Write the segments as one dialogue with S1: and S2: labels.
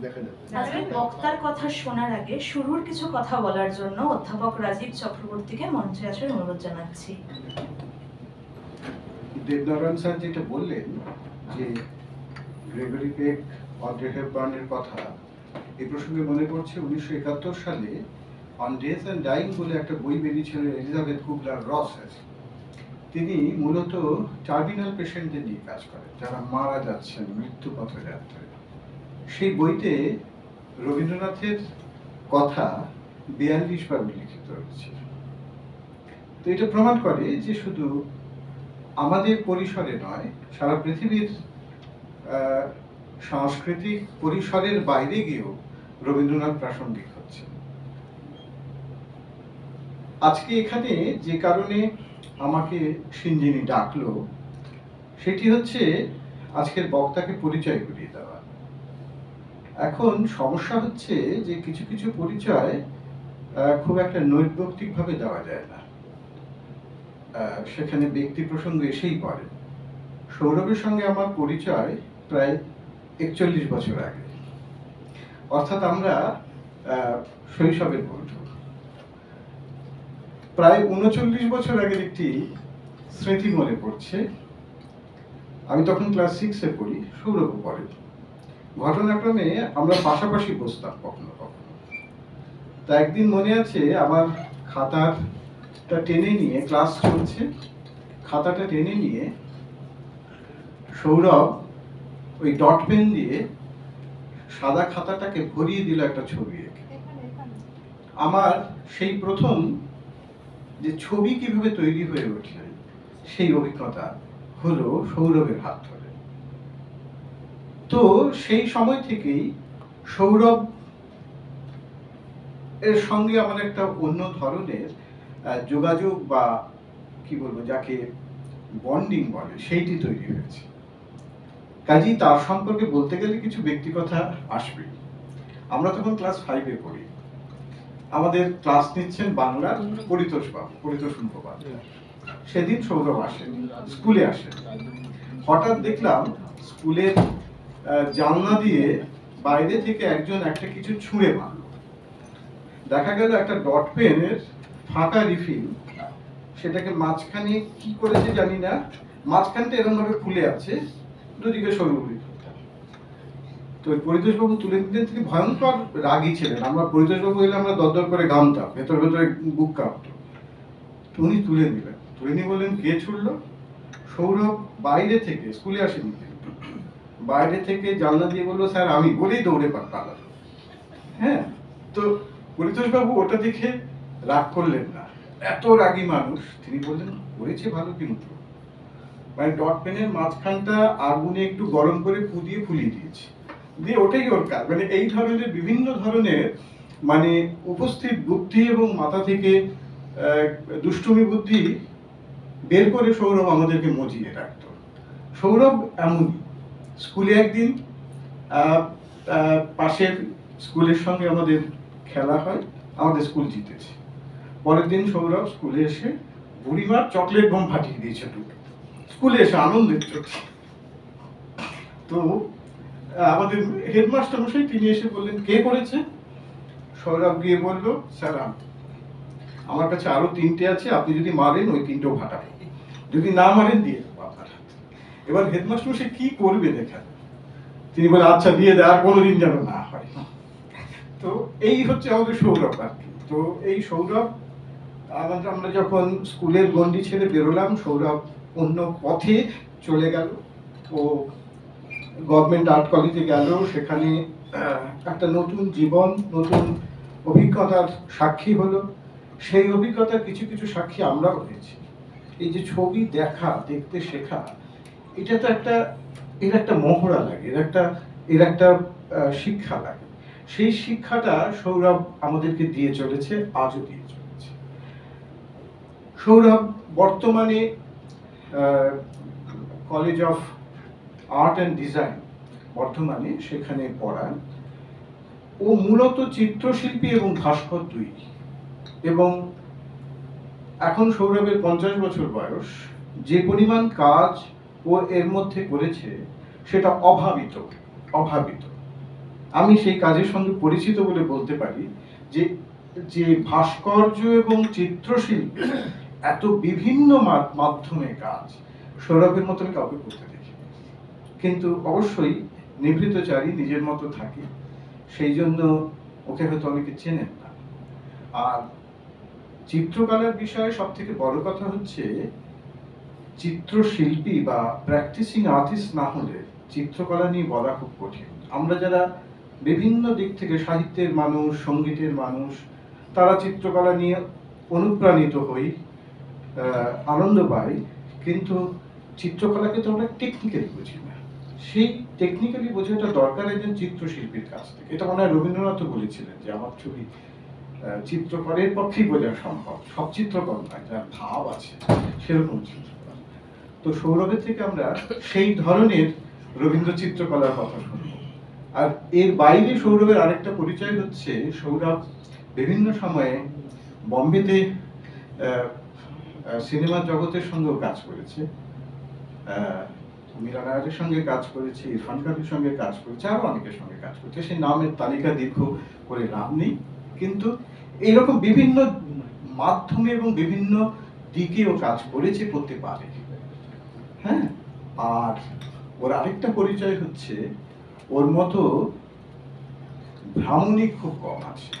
S1: দেখা যাবে।
S2: আজকে বক্তার কথা শোনার আগে শুরুর কিছু কথা বলার জন্য অধ্যাপক রাজীব চক্রবর্তীকে মঞ্চে আসার অনুরোধ জানাচ্ছি।
S1: দেবনারায়ণ স্যার যেটা বললেন যে গ্রেগরি পেক, অড্রে হেপবার্নের কথা, এই প্রসঙ্গে মনে পড়ছে 1971 সালে অন ডেথ অ্যান্ড ডাইং বলে একটা বই বেরিয়েছিল এলিজাবেথ কুবলার রসের। তিনি মূলত টার্মিনাল পেশেন্টদের নিয়ে কাজ করেন, যারা মারা যাচ্ছেন, মৃত্যু পথে যাত্রায়। সেই বইতে রবীন্দ্রনাথের কথা 42 বার উল্লিখিত রয়েছে। তো এটা প্রমাণ করে যে শুধু আমাদের পরিসরে নয়, সারা পৃথিবীর সাংস্কৃতিক পরিসরের বাইরে গিয়েও রবীন্দ্রনাথ প্রাসঙ্গিক হচ্ছে। আজকে এখানে যে কারণে আমাকে সিঞ্জিনি ডাকলো সেটি হচ্ছে আজকের বক্তাকে পরিচয় করিয়ে দেওয়া। এখন সমস্যা হচ্ছে যে কিছু কিছু পরিচয় খুব একটা নৈর্ব্যক্তিকভাবে দেওয়া যায় না, সেখানে ব্যক্তি প্রসঙ্গ এসেই পড়ে। সৌরভের সঙ্গে আমার পরিচয় প্রায় 41 বছর আগে, অর্থাৎ আমরা শৈশবের বন্ধু। প্রায় 39 বছর আগের একটি স্মৃতি মনে পড়ছে। আমি তখন ক্লাস 6-এ পড়ি, সৌরভও পড়ে। ঘটনাক্রমে আমরা পাশাপাশি বসতাম কখনো কখনো। তা একদিন মনে আছে, আমার খাতাটা টেনে নিয়ে, ক্লাস চলছে, খাতাটা টেনে নিয়ে সৌরভ ওই ডট পেন দিয়ে সাদা খাতাটাকে ভরিয়ে দিল একটা ছবি এঁকে। আমার সেই প্রথম যে ছবি কিভাবে তৈরি হয়ে ওঠে সেই অভিজ্ঞতা হলো সৌরভের হাত ধরে। তো সেই সময় থেকেই সৌরভ এর সঙ্গে আমার একটা অন্য ধরনের যোগাযোগ বা কি বলবো, যাকে বন্ডিং বলে, সেইটি তৈরি হয়েছে। কাজেই তার সম্পর্কে বলতে গেলে কিছু ব্যক্তি কথা আসবে। আমরা তখন ক্লাস 5-এ পড়ি। আমাদের ক্লাস নিচ্ছেন বাংলার পরিতোষ মুখোপাধ্যায়। সেদিন সৌরভ আসেন, স্কুলে আসেন। হঠাৎ দেখলাম স্কুলের জানলা দিয়ে বাইরে থেকে একজন একটা কিছু ছুঁড়ে মারল। দেখা গেল একটা ডট পেনের ফাঁকা রিফিল, সেটাকে মাঝখানে কি করেছে জানি না, মাঝখানটা এরকম ভাবে খুলে আছে, দুদিকে সরু। তো পরিতোষবাবু তুলে দিতেন, তিনি ভয়ঙ্কর রাগী ছিলেন। আমরা পরিতোষবাবু এলে আমরা দরদর করে ঘামতাম, ভেতরে ভেতরে বুক কাঁপতো। তো উনি তুলে দিলেন, তুলে নিয়ে বললেন কে ছুড়লো? সৌরভ বাইরে থেকে, স্কুলে আসেনি, বাইরে থেকে জানলা দিয়ে বললো স্যার আমি, বলেই দৌড়ে পালালো। হ্যাঁ, তো পরিতোষবাবু ওটা দেখে রাগ করলেন না, এত রাগী মানুষ। তিনি বললেন করেছে ভালো, কিন্তু মানে ডট পেনের মাঝখানটা আগুনে একটু গরম করে পুড়িয়ে ফুলিয়ে দিয়েছে, দিয়ে ওটাই ওর কাজ। মানে এই ধরনের বিভিন্ন ধরনের মানে উপস্থিত বুদ্ধি এবং মাথা থেকে দুষ্টুমি বুদ্ধি বের করে সৌরভ আমাদেরকে মজিয়ে রাখত। সৌরভ এমনই। স্কুলে একদিন পাশের স্কুলের সঙ্গে আমাদের খেলা হয়, আমাদের স্কুল জিতেছে। পরের দিন সৌরভ স্কুলে এসে বুড়িমার চকলেট বোম ফাটিয়ে দিয়েছে দুটো, স্কুলে এসে আনন্দের চোখে। তো আমাদের হেডমাস্টার মশাই, তিনি এসে বললেন কে করেছে? সৌরভ গিয়ে বললো স্যার আমি, আমার কাছে আরো 3টে আছে, আপনি যদি মারেন ওই 3টেও ফাটাবো, যদি না মারেন দিয়ে দেবো আপনার হাতে। এবার হেডমাস্টার মশাই কি করবে দেখা, তিনি বলে আচ্ছা দিয়ে দেয়, আর কোনোদিন যেন না হয়। তো এই হচ্ছে আমাদের সৌরভ আর কি। তো এই সৌরভ, আমরা যখন স্কুলের গন্ডি ছেড়ে বেরোলাম, সৌরভ অন্য পথে চলে গেল। ও গভর্নমেন্ট আর্ট কলেজে গেল, সেখানে একটা নতুন জীবন, নতুন অভিজ্ঞতার সাক্ষী হলো। সেই অভিজ্ঞতার কিছু কিছু সাক্ষী আমরাও হয়েছি। এই যে ছবি দেখা, দেখতে শেখা, এটা তো এর একটা মহড়া লাগে, এর একটা শিক্ষা লাগে। সেই শিক্ষাটা সৌরভ আমাদেরকে দিয়ে চলেছে, আজও দিয়ে চলেছে। সৌরভ বর্তমানে college of art and design বর্ধমানে, সেখানে পড়ান। ও মূলত চিত্রশিল্পী এবং ভাস্কর দুই। এবং এখন সৌরভের 50 বছর বয়স। যে পরিমাণ কাজ ও এর মধ্যে করেছে সেটা অভাবিত। আমি সেই কাজের সঙ্গে পরিচিত বলে বলতে পারি যে যে ভাস্কর্য এবং চিত্রশিল্পী এত বিভিন্ন মাধ্যমে কাজ সৌরভের মতন কাউকে করতে দেখি, কিন্তু অবশ্যই নিভৃতচারী, নিজের মতো থাকে, সেই জন্য ওকে হয়তো অনেকে চেনেন না। আর চিত্রকলার বিষয়ে সব থেকে বড় কথা হচ্ছে চিত্রশিল্পী বা প্র্যাকটিসিং আর্টিস্ট না হলে চিত্রকলা নিয়ে বলা খুব কঠিন। আমরা যারা বিভিন্ন দিক থেকে সাহিত্যের মানুষ, সঙ্গীতের মানুষ, তারা চিত্রকলা নিয়ে অনুপ্রাণিত হই, আনন্দ পাই, কিন্তু চিত্রকলাকে তো আমরা টেকনিক্যালি বুঝি না। সেই টেকনিক্যালি বোঝাটা দরকার একজন চিত্রশিল্পীর কাছ থেকে। এটা মনে হয় রবীন্দ্রনাথও বলেছিলেন যে আমার ছবি চিত্রকরের পক্ষেই বোঝা সম্ভব, সব চিত্রকর নয়, যার ভাব আছে সেরকম চিত্রকর। তো সৌরভের থেকে আমরা সেই ধরনের রবীন্দ্র চিত্রকলার কথা শুনবো। আর এর বাইরে সৌরভের আরেকটা পরিচয় হচ্ছে, সৌরভ বিভিন্ন সময়ে বম্বেতে সিনেমা জগতের সঙ্গেও কাজ করেছে, মীরা নায়ারের সঙ্গে কাজ করেছে, ইরফান খানের সঙ্গে কাজ করেছে, আরো অনেকের সঙ্গে কাজ করেছে। সেই নামের তালিকা দীর্ঘ করে লাভ নেই, কিন্তু এইরকম বিভিন্ন মাধ্যমে এবং বিভিন্ন দিকেও কাজ করেছে, করতে পারে। হ্যাঁ, আর ওর আরেকটা পরিচয় হচ্ছে ওর মতো ভ্রামণিক খুব কম আছে।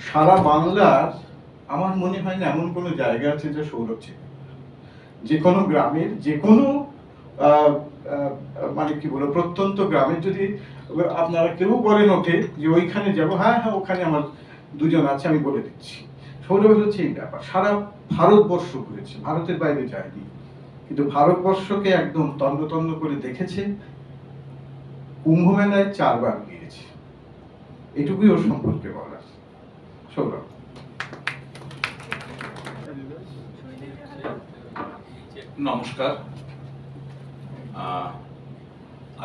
S1: সারা বাংলার আমার মনে হয় না এমন কোনো জায়গা আছে যে সৌরভ ছিল। যে কোনো গ্রামের, যে কোনো মানে কি বলবো, প্রত্যন্ত গ্রামের যদি আপনারা কেউ বলেন ওকে যে ওইখানে যাবো, হ্যাঁ হ্যাঁ ওখানে আমার দুজন আছে, আমি বলে দিচ্ছি। সৌরভ হচ্ছে এই ব্যাপার। সারা ভারতবর্ষ ঘুরেছে, ভারতের বাইরে যায়নি, কিন্তু ভারতবর্ষকে একদম তন্ন তন্ন করে দেখেছে। কুম্ভ মেলায় 4 বার গিয়েছে, এটুকুই ওর সম্পর্কে বলার। সৌরভ।
S3: নমস্কার।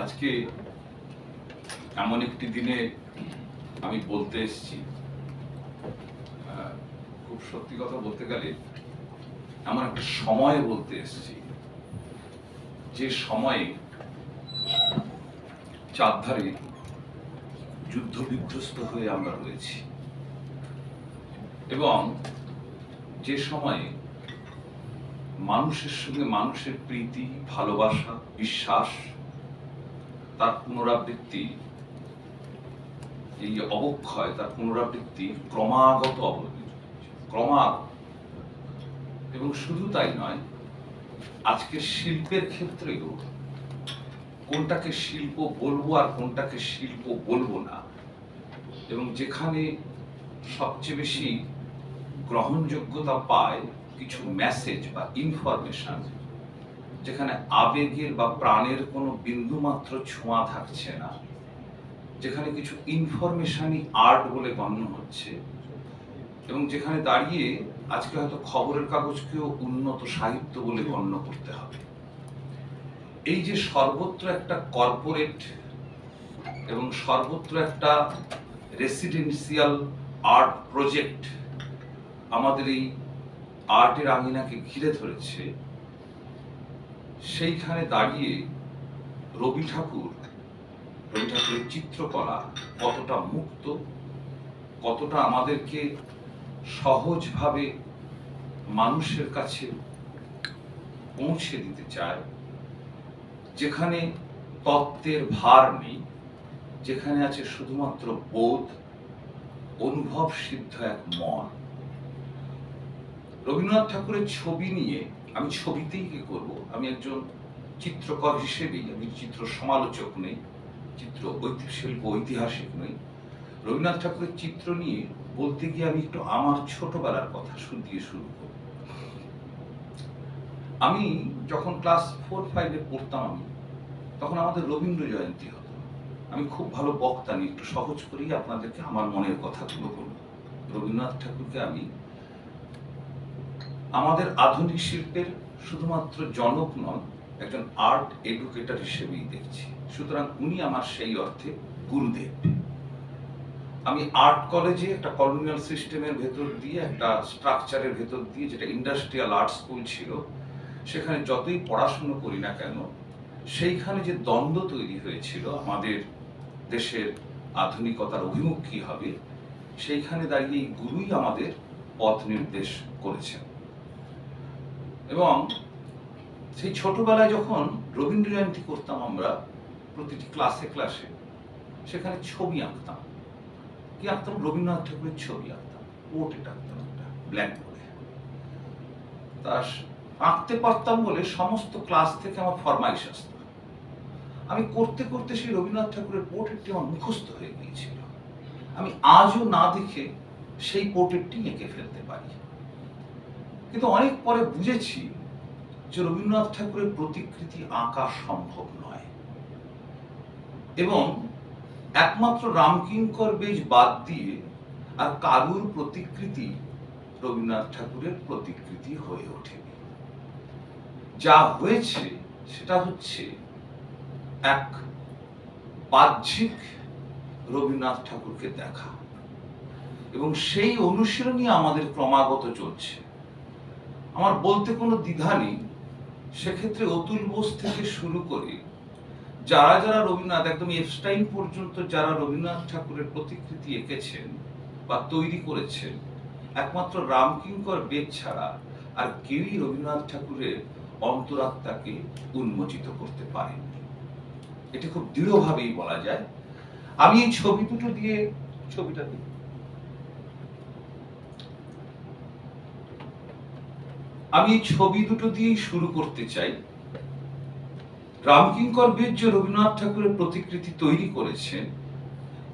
S3: আজকে এমন একটি দিনে আমি বলতে এসেছি, খুব সত্যি কথা বলতে গেলে এমন একটা সময়ে বলতে এসেছি যে সময়ে চারধারে যুদ্ধ বিধ্বস্ত হয়ে আমরা রয়েছি, এবং যে সময়ে মানুষের সঙ্গে মানুষের প্রীতি, ভালোবাসা, বিশ্বাস, তার পুনরাবৃত্তি, এই অবক্ষয়, তার পুনরাবৃত্তি ক্রমাগত ক্রমাগত। এবং শুধু তাই নয়, আজকে শিল্পের ক্ষেত্রেও কোনটাকে শিল্প বলবো আর কোনটাকে শিল্প বলবো না, এবং যেখানে সবচেয়ে বেশি গ্রহণযোগ্যতা পায় কিছু মেসেজ বা ইনফরমেশন, যেখানে আবেগের বা প্রাণের কোনো বিন্দু মাত্র ছোঁয়া থাকছে না, যেখানে কিছু ইনফরমেশনই আর্ট বলে গণ্য হচ্ছে, এবং যেখানে দাঁড়িয়ে আজকে হয়তো খবরের কাগজকেও উন্নত সাহিত্য বলে গণ্য করতে হবে। এই যে সর্বত্র একটা কর্পোরেট এবং সর্বত্র একটা রেসিডেন্সিয়াল আর্ট প্রজেক্ট আমাদের এই আর্টের আঙিনাকে ঘিরে ধরেছে, সেইখানে দাঁড়িয়ে রবি ঠাকুরের চিত্রকলা কতটা মুক্ত, কতটা আমাদেরকে সহজভাবে মানুষের কাছে পৌঁছে দিতে চায়, যেখানে তত্ত্বের ভার নেই, যেখানে আছে শুধুমাত্র বোধ, অনুভব সিদ্ধ এক মন। রবীন্দ্রনাথ ঠাকুরের ছবি নিয়ে আমি ছবিতেই কি করব, আমি একজন চিত্রকর হিসেবেই, আমি চিত্র সমালোচক নই, চিত্র শিল্প ঐতিহাসিক নই। রবীন্দ্রনাথ ঠাকুরের চিত্র নিয়ে বলতে গিয়ে আমি একটু আমার ছোটবেলার কথা দিয়ে শুরু করব। আমি যখন ক্লাস 4-5-এ পড়তাম, তখন আমাদের রবীন্দ্র জয়ন্তী হতো। আমি খুব ভালো বক্তা নিয়ে একটু সহজ করেই আপনাদেরকে আমার মনের কথাগুলো বলব। রবীন্দ্রনাথ ঠাকুরকে আমি আমাদের আধুনিক শিল্পের শুধুমাত্র জনক নন, একজন আর্ট এডুকেটর হিসেবেই দেখছি। সুতরাং উনি আমার সেই অর্থে গুরুদেব। আমি আর্ট কলেজে একটা কলোনিয়াল সিস্টেমের ভেতর দিয়ে, একটা স্ট্রাকচারের ভেতর দিয়ে, যেটা ইন্ডাস্ট্রিয়াল আর্ট স্কুল ছিল, সেখানে যতই পড়াশুনো করি না কেন, সেইখানে যে দ্বন্দ্ব তৈরি হয়েছিল আমাদের দেশের আধুনিকতার অভিমুখ কি হবে, সেইখানে দাঁড়িয়ে এই গুরুই আমাদের পথ নির্দেশ করেছেন। এবং সেই ছোটবেলায় যখন রবীন্দ্র জয়ন্তী করতাম আমরা, প্রতিটি ক্লাসে ক্লাসে সেখানে ছবি আঁকতাম। কি আঁকতাম? রবীন্দ্রনাথ ঠাকুরের ছবি আঁকতাম, পোর্ট্রেট আঁকতাম একটা ব্ল্যাক বোর্ডে। তা আঁকতে পারতাম বলে সমস্ত ক্লাস থেকে আমার ফরমাইশ আসতো। আমি করতে করতে সেই রবীন্দ্রনাথ ঠাকুরের পোর্ট্রেটটি আমার মুখস্থ হয়ে গিয়েছিল। আমি আজও না দেখে সেই পোর্ট্রেটটি এঁকে ফেলতে পারি। কিন্তু অনেক পরে বুঝেছি যে রবীন্দ্রনাথ ঠাকুরের প্রতিকৃতি আঁকা সম্ভব নয়, এবং একমাত্র রামকিঙ্কর বেশ বাদ দিয়ে আর কারুর প্রতিকৃতি রবীন্দ্রনাথ ঠাকুরের প্রতিকৃতি হয়ে ওঠেনি। যা হয়েছে সেটা হচ্ছে এক বাহ্যিক রবীন্দ্রনাথ ঠাকুরকে দেখা, এবং সেই অনুশীলনই আমাদের ক্রমাগত চলছে। আমার বলতে কোনো দ্বিধা নেই, সেক্ষেত্রে অতুল বোস থেকে শুরু করে যারা যারা রবীন্দ্রনাথ, একদম এপস্টাইন পর্যন্ত যারা রবীন্দ্রনাথ ঠাকুরের প্রতিকৃতি এঁকেছেন বা তৈরি করেছেন, একমাত্র রামকিঙ্কর বেদ ছাড়া আর কেউই রবীন্দ্রনাথ ঠাকুরের অন্তরাত্মাকে উন্মোচিত করতে পারেননি। এটি খুব দৃঢ়ভাবেই বলা যায়। আমি এই ছবি দুটো দিয়ে, ছবিটা দিই, আমি এই ছবি দুটো দিয়েই শুরু করতে চাই। রামকিঙ্কর বেদ যে রবীন্দ্রনাথ ঠাকুরের প্রতিকৃতি তৈরি করেছেন,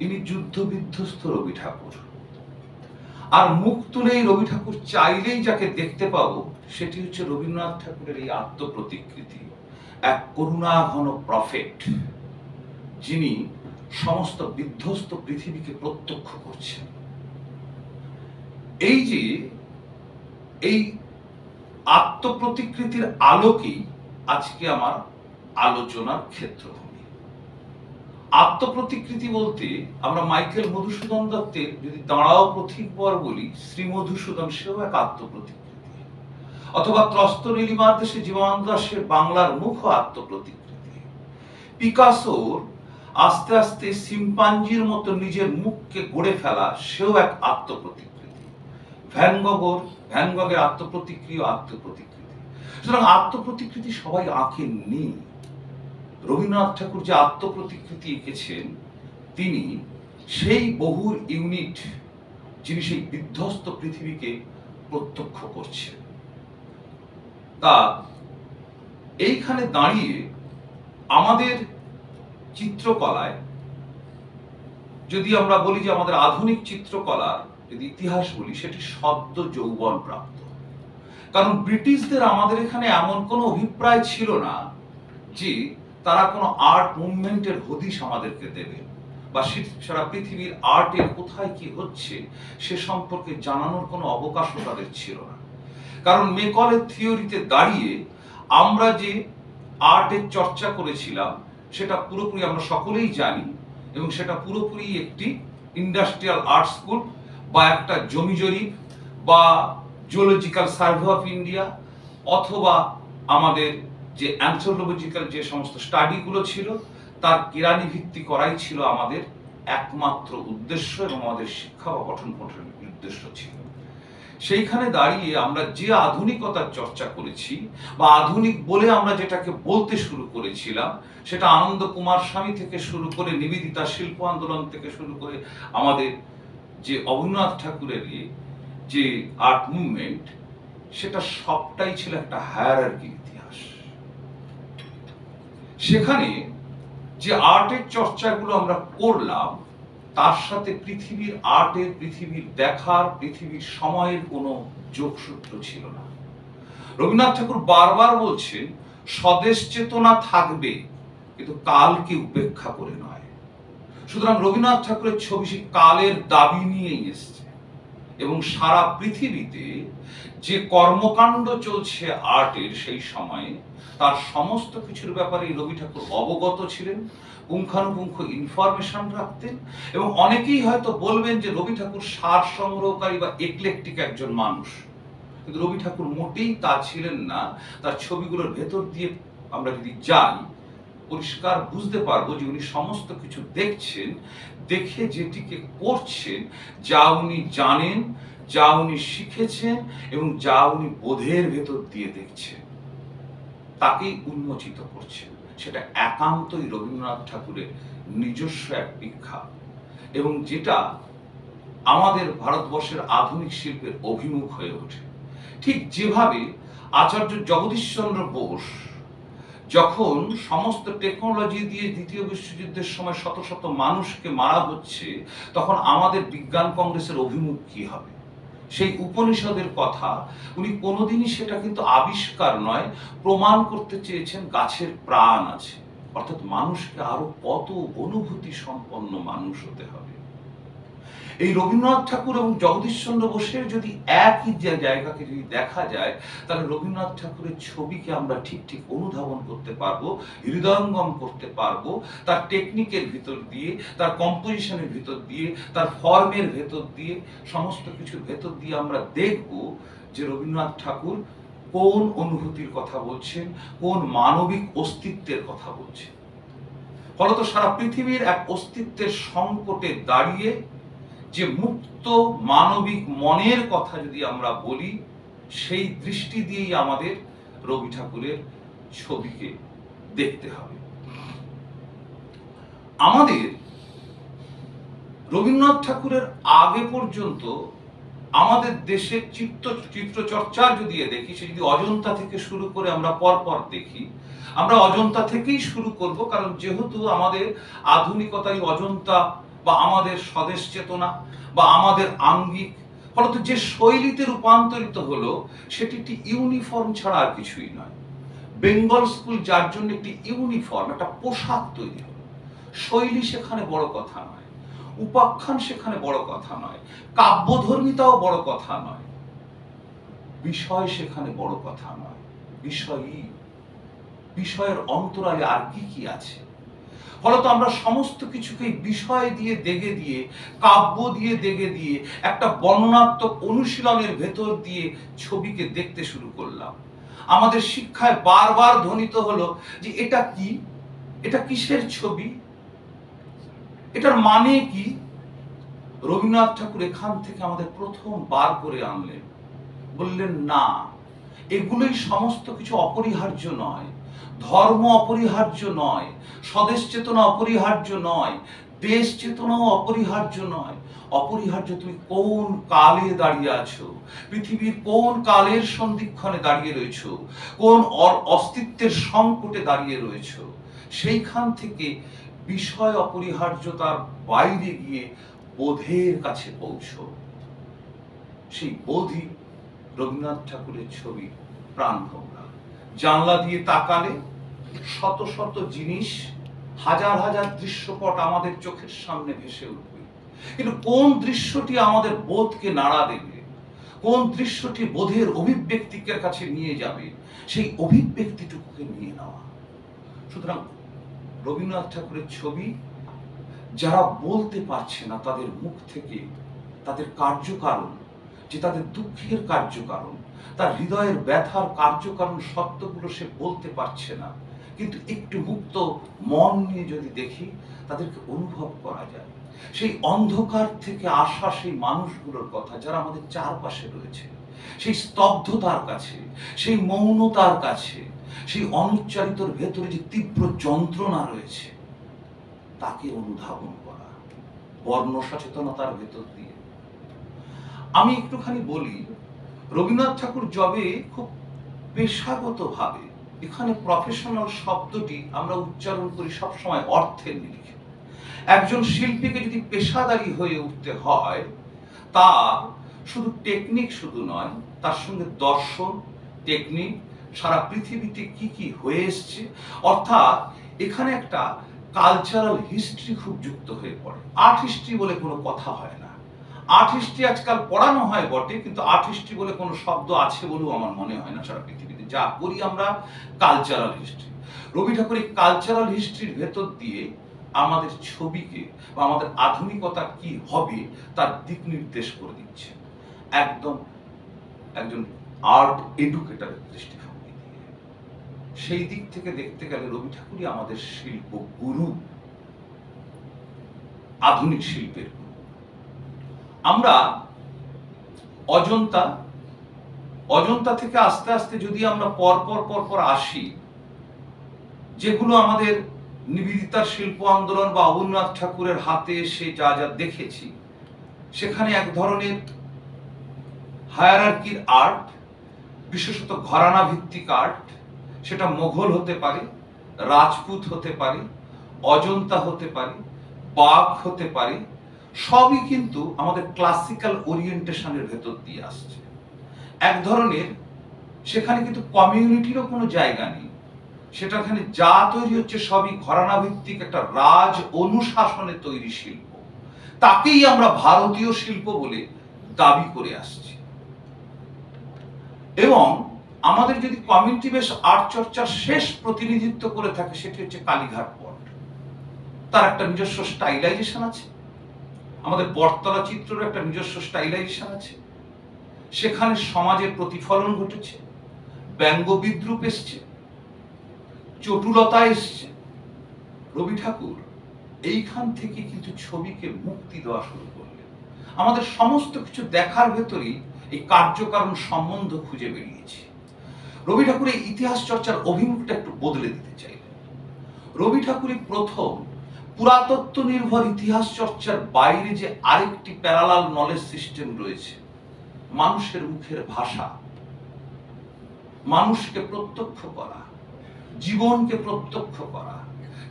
S3: ইনি যুদ্ধ বিধ্বস্ত রবি ঠাকুর। আর মুখ তুলেই রবি ঠাকুর চাইলেই যাকে দেখতে পাবো, সেটি হচ্ছে রবীন্দ্রনাথ ঠাকুরের এই আত্মপ্রতিকৃতি, এক করুণাঘন প্রফেট, যিনি সমস্ত বিধ্বস্ত পৃথিবীকে প্রত্যক্ষ করছেন। এই যে এই আত্মপ্রতিকৃতির আলোকেই আজকে আমার আলোচনার ক্ষেত্রভূমি। আত্মপ্রতিকৃতি বলতে আমরা মাইকেল মধুসূদন দত্তের যদি দাঁড়াও পথিকবর বলি, শ্রী মধুসূদন সেও এক আত্মপ্রতিকৃতি, অথবা ত্রস্ত নীলিমার দেশে জীবনানন্দ দাশের বাংলার মুখ আত্মপ্রতিকৃতি। পিকাসোর আস্তে আস্তে সিম্পাঞ্জির মতো নিজের মুখকে গড়ে ফেলা, সেও এক আত্মপ্রতিকৃতি। ভ্যান গগের আত্মপ্রতিকৃতি। সুতরাং আত্মপ্রতিকৃতি সবাই আঁকেননি। রবীন্দ্রনাথ ঠাকুর যে আত্মপ্রতিকৃতি এঁকেছেন, তিনি সেই বহুর ইউনিট, যিনি সেই বিধ্বস্ত পৃথিবীকে প্রত্যক্ষ করছেন। তা এইখানে দাঁড়িয়ে আমাদের চিত্রকলায়, যদি আমরা বলি যে আমাদের আধুনিক চিত্রকলার যদি ইতিহাস বলি, সেটি সদ্য যৌবন প্রাপ্ত। কারণ ব্রিটিশদের আমাদের এখানে এমন কোনো অভিপ্রায় ছিল না যে তারা কোনো আর্ট মুভমেন্টের হদিশ আমাদেরকে দেবে, বা সারা পৃথিবীর আর্টের কোথায় কি হচ্ছে সে সম্পর্কে জানানোর কোনো অবকাশও তাদের ছিল না। কারণ মেকলের থিওরিতে দাঁড়িয়ে আমরা যে আর্টের চর্চা করেছিলাম, সেটা পুরোপুরি আমরা সকলেই জানি, এবং সেটা পুরোপুরি একটি ইন্ডাস্ট্রিয়াল আর্ট স্কুল বা একটা জমি জরিপ বা জিওলজিক্যাল সার্ভে অফ ইন্ডিয়া, অথবা আমাদের যে অ্যানথ্রোপোলজিক্যাল যে সমস্ত স্টাডিগুলো ছিল, তার কেরানি ভিত্তি করাই ছিল আমাদের একমাত্র উদ্দেশ্য, এবং আমাদের শিক্ষা বা পঠন পাঠনের উদ্দেশ্য ছিল। সেইখানে দাঁড়িয়ে আমরা যে আধুনিকতার চর্চা করেছি, বা আধুনিক বলে আমরা যেটাকে বলতে শুরু করেছিলাম, সেটা আনন্দ কুমার স্বামী থেকে শুরু করে নিবেদিতা শিল্প আন্দোলন থেকে শুরু করে আমাদের যে অবনীন্দ্রনাথ ঠাকুরের যে আর্ট মুভমেন্ট, সেটা সবটাই ছিল একটা হায়ারার্কির ইতিহাস। সেখানে যে আর্টের চর্চাগুলো আমরা করলাম, তার সাথে পৃথিবীর আর্টের, পৃথিবীর দেখার, পৃথিবীর সময়ের কোনো যোগসূত্র ছিল না। রবীন্দ্রনাথ ঠাকুর বারবার বলছেন, স্বদেশ চেতনা থাকবে, কিন্তু কালকে উপেক্ষা করে নয়। সুতরাং রবীন্দ্রনাথ ঠাকুরের ছবি সেই কালের দাবি নিয়েই এসছে, এবং সারা পৃথিবীতে যে কর্মকাণ্ড চলছে আর্টের সেই সময়ে, তার সমস্ত কিছুর ব্যাপারে রবি ঠাকুর অবগত ছিলেন, পুঙ্খানুপুঙ্খ ইনফরমেশন রাখতেন। এবং অনেকেই হয়তো বলবেন যে রবি ঠাকুর সার সংগ্রহকারী বা একলেকটিক একজন মানুষ, কিন্তু রবি ঠাকুর মোটেই তা ছিলেন না। তার ছবিগুলোর ভেতর দিয়ে আমরা যদি যাই, পরিষ্কার বুঝতে পারবো যে উনি সমস্ত কিছু দেখছেন, দেখে যেটিকে করছেন, যা উনি জানেন, যা উনি শিখেছেন এবং যা উনি বোধের ভেতর দিয়ে দেখছেন, তাকেই উন্মোচিত করছেন। সেটা একান্তই রবীন্দ্রনাথ ঠাকুরের নিজস্ব এক দীক্ষা, এবং যেটা আমাদের ভারতবর্ষের আধুনিক শিল্পের অভিমুখ হয়ে ওঠে। ঠিক যেভাবে আচার্য জগদীশচন্দ্র বোস যখন সমস্ত টেকনোলজি দিয়ে দ্বিতীয় বিশ্বযুদ্ধের সময় শত শত মানুষকে মারা হচ্ছে, তখন আমাদের বিজ্ঞান কংগ্রেসের অভিমুখ কি হবে? সেই উপনিষদের কথা উনি কোনোদিনই সেটা কিন্তু আবিষ্কার নয়, প্রমাণ করতে চেয়েছেন গাছের প্রাণ আছে, অর্থাৎ মানুষকে আরো কত অনুভূতি সম্পন্ন মানুষ হতে হবে। এই রবীন্দ্রনাথ ঠাকুর এবং জগদীশচন্দ্র বোসের যদি একই জায়গাকে যদি দেখা যায়, তাহলে রবীন্দ্রনাথ ঠাকুরের ছবিকে আমরা ঠিক ঠিক অনুধাবন করতে পারবো, হৃদয়ঙ্গম করতে পারবো, তার টেকনিকের ভিতর দিয়ে, তার কম্পোজিশনের ভিতর দিয়ে, তার ফর্মের ভেতর দিয়ে, সমস্ত কিছুর ভেতর দিয়ে আমরা দেখব যে রবীন্দ্রনাথ ঠাকুর কোন অনুভূতির কথা বলছেন, কোন মানবিক অস্তিত্বের কথা বলছেন। ফলত সারা পৃথিবীর এক অস্তিত্বের সংকটে দাঁড়িয়ে যে মুক্ত মানবিক মনের কথা যদি আমরা বলি, সেই দৃষ্টি দিয়েই আমাদের রবি ঠাকুরের ছবিকে দেখতে হবে। আমাদের রবীন্দ্রনাথ ঠাকুরের আগে পর্যন্ত আমাদের দেশের চিত্রচর্চা যদি দেখি, সে যদি অজন্তা থেকে শুরু করে আমরা পরপর দেখি, আমরা অজন্তা থেকেই শুরু করব, কারণ যেহেতু আমাদের আধুনিকতাই অজন্তা বা আমাদের স্বদেশ চেতনা বা আমাদের আঙ্গিক, ফলত যে শৈলীতে রূপান্তরিত হলো সেটি একটি ইউনিফর্ম ছাড়া আর কিছুই নয়। বেঙ্গল স্কুল যার জন্য একটি ইউনিফর্ম, একটা পোশাক তৈরি হলো। শৈলী সেখানে বড় কথা নয়, উপাখ্যান সেখানে বড় কথা নয়, কাব্যধর্মিতাও বড় কথা নয়, বিষয় সেখানে বড় কথা নয়, বিষয়ের অন্তরালে আর কি কি আছে। ফলত আমরা সমস্ত কিছুকে বিষয় দিয়ে দেগে দিয়ে, কাব্য দিয়ে দেগে দিয়ে, একটা বর্ণনাত্মক অনুশীলনের ভেতর দিয়ে ছবিকে দেখতে শুরু করলাম। আমাদের শিক্ষায় বারবার ধ্বনিত হলো যে এটা কি, এটা কিসের ছবি, এটার মানে কি। রবীন্দ্রনাথ ঠাকুর এখান থেকে আমাদের প্রথম বার করে আনলেন, বললেন না, এগুলোই সমস্ত কিছু অপরিহার্য নয়, ধর্ম অপরিহার্য নয়, স্বদেশ চেতনা অপরিহার্য নয়, দেশ চেতনাও অপরিহার্য নয়। অপরিহার্য তুমি কোন কালে দাঁড়িয়ে আছো, পৃথিবীর কোন কালের সন্ধিক্ষণে দাঁড়িয়ে রয়েছো, কোন অস্তিত্বের সংকটে দাঁড়িয়ে রয়েছো, সেইখান থেকে বিষয় অপরিহার্যতার বাইরে গিয়ে বোধের কাছে পৌঁছো। সেই বোধই রবীন্দ্রনাথ ঠাকুরের ছবি প্রাণভোমরা। জানলা দিয়ে তাকালে শত শত জিনিস, হাজার হাজার দৃশ্যপট আমাদের চোখের সামনে ভেসে উঠবে, কিন্তু কোন দৃশ্যটি আমাদের বোধকে নাড়া দেবে, কোন দৃশ্যটি বোধের অভিব্যক্তির কাছে নিয়ে যাবে, সেই অভিব্যক্তিটুকুকে নিয়ে নেওয়া। সুতরাং রবীন্দ্রনাথ ঠাকুরের ছবি যারা বলতে পারছে না তাদের মুখ থেকে তাদের কার্যকারণ, যে তাদের দুঃখের কার্যকারণ, তার হৃদয়ের ব্যথার কার্যকারণ সত্যগুলো সে বলতে পারছে না, কিন্তু একটু মুক্ত মন নিয়ে যদি দেখি তাদেরকে অনুভব করা যায়। সেই অন্ধকার থেকে আসা সেই মানুষগুলোর কথা যারা আমাদের চারপাশে রয়েছে, সেই স্তব্ধতার কাছে, সেই মৌনতার কাছে, সেই অনুচ্চারিতর ভেতরে যে তীব্র যন্ত্রণা রয়েছে, তাকে অনুধাবন করা বর্ণ সচেতনতার ভেতর দিয়ে। আমি একটুখানি বলি, রবীন্দ্রনাথ ঠাকুর যবে খুব পেশাগতভাবে, এখানে প্রফেশনাল শব্দটি আমরা উচ্চারণ করি সবসময় অর্থের নিরিখে। একজন শিল্পীকে যদি পেশাদারী হয়ে উঠতে হয়, তার শুধু টেকনিক শুধু নয়, তার সঙ্গে দর্শন, টেকনিক, সারা পৃথিবীতে কি কি হয়ে এসছে, অর্থাৎ এখানে একটা কালচারাল হিস্ট্রি খুব যুক্ত হয়ে পড়ে। আর্ট হিস্ট্রি বলে কোনো কথা হয় না। আর্ট হিস্ট্রি আজকাল পড়ানো হয় বটে, কিন্তু আর্ট হিস্ট্রি বলে কোনো শব্দ আছে বলেও আমার মনে হয় না সারা পৃথিবীতে। যা করি আমরা কালচারাল হিস্ট্রি। রবি ঠাকুর এই কালচারাল হিস্ট্রির ভেতর দিয়ে আমাদের ছবিকে বা আমাদের আধুনিকতা কি হবে তার দিক নির্দেশ করে দিচ্ছে, একদম একজন আর্ট এডুকেটরের দৃষ্টিভঙ্গি দিয়ে। সেই দিক থেকে দেখতে গেলে রবি ঠাকুরই আমাদের শিল্প গুরু, আধুনিক শিল্পের গুরু। আমরা অজন্তা থেকে আস্তে আস্তে যদি আমরা পরপর আসি, যেগুলো আমাদের নিবেদিতার শিল্প আন্দোলন বা অবনীন্দ্রনাথ ঠাকুরের হাতে এসে যা যা দেখেছি, সেখানে এক ধরনের হায়ারার্কির আর্ট, বিশেষত ঘরানা ভিত্তিক আর্ট, সেটা মোঘল হতে পারে, রাজপুত হতে পারে, অজন্তা হতে পারে, বাঘ হতে পারে, সবই কিন্তু আমাদের ক্লাসিক্যাল ওরিয়েন্টেশনের ভেতর দিয়ে আসছে। এক ধরনের সেখানে কিন্তু কমিউনিটিরও কোনো জায়গা নেই, সেটাখানে যা তৈরি হচ্ছে সবই ঘরানা ভিত্তিক একটা রাজ অনুশাসনে তৈরি শিল্প। তাকেই আমরা ভারতীয় শিল্প বলে দাবি করে আসছি। এবং আমাদের যদি কমিউনিটি বেস আর্ট চর্চার শেষ প্রতিনিধিত্ব করে থাকে, সেটি হচ্ছে কালীঘাট পট। তার একটা নিজস্ব স্টাইলাইজেশন আছে, আমাদের বটতলা চিত্রের একটা নিজস্ব স্টাইলাইজেশন আছে, সেখানে সমাজের প্রতিফলন ঘটেছে, ব্যঙ্গ বিদ্রুপ এসছে, চটুলতা এসছে। রবি ঠাকুর এইখান থেকে কিন্তু ছবিকে মুক্তি দেওয়া শুরু করলেন। আমাদের সমস্ত কিছু দেখার ভেতরেই এই কার্যকারণ সম্বন্ধ খুঁজে বেরিয়েছে। রবি ঠাকুর এই ইতিহাস চর্চার অভিমুখটা একটু বদলে দিতে চাইলেন। রবি ঠাকুরই প্রথম পুরাতত্ত্ব নির্ভর ইতিহাস চর্চার বাইরে যে আরেকটি প্যারালাল নলেজ সিস্টেম রয়েছে, মানুষের মুখের ভাষা, মানুষকে প্রত্যক্ষ করা, জীবনকে প্রত্যক্ষ করা,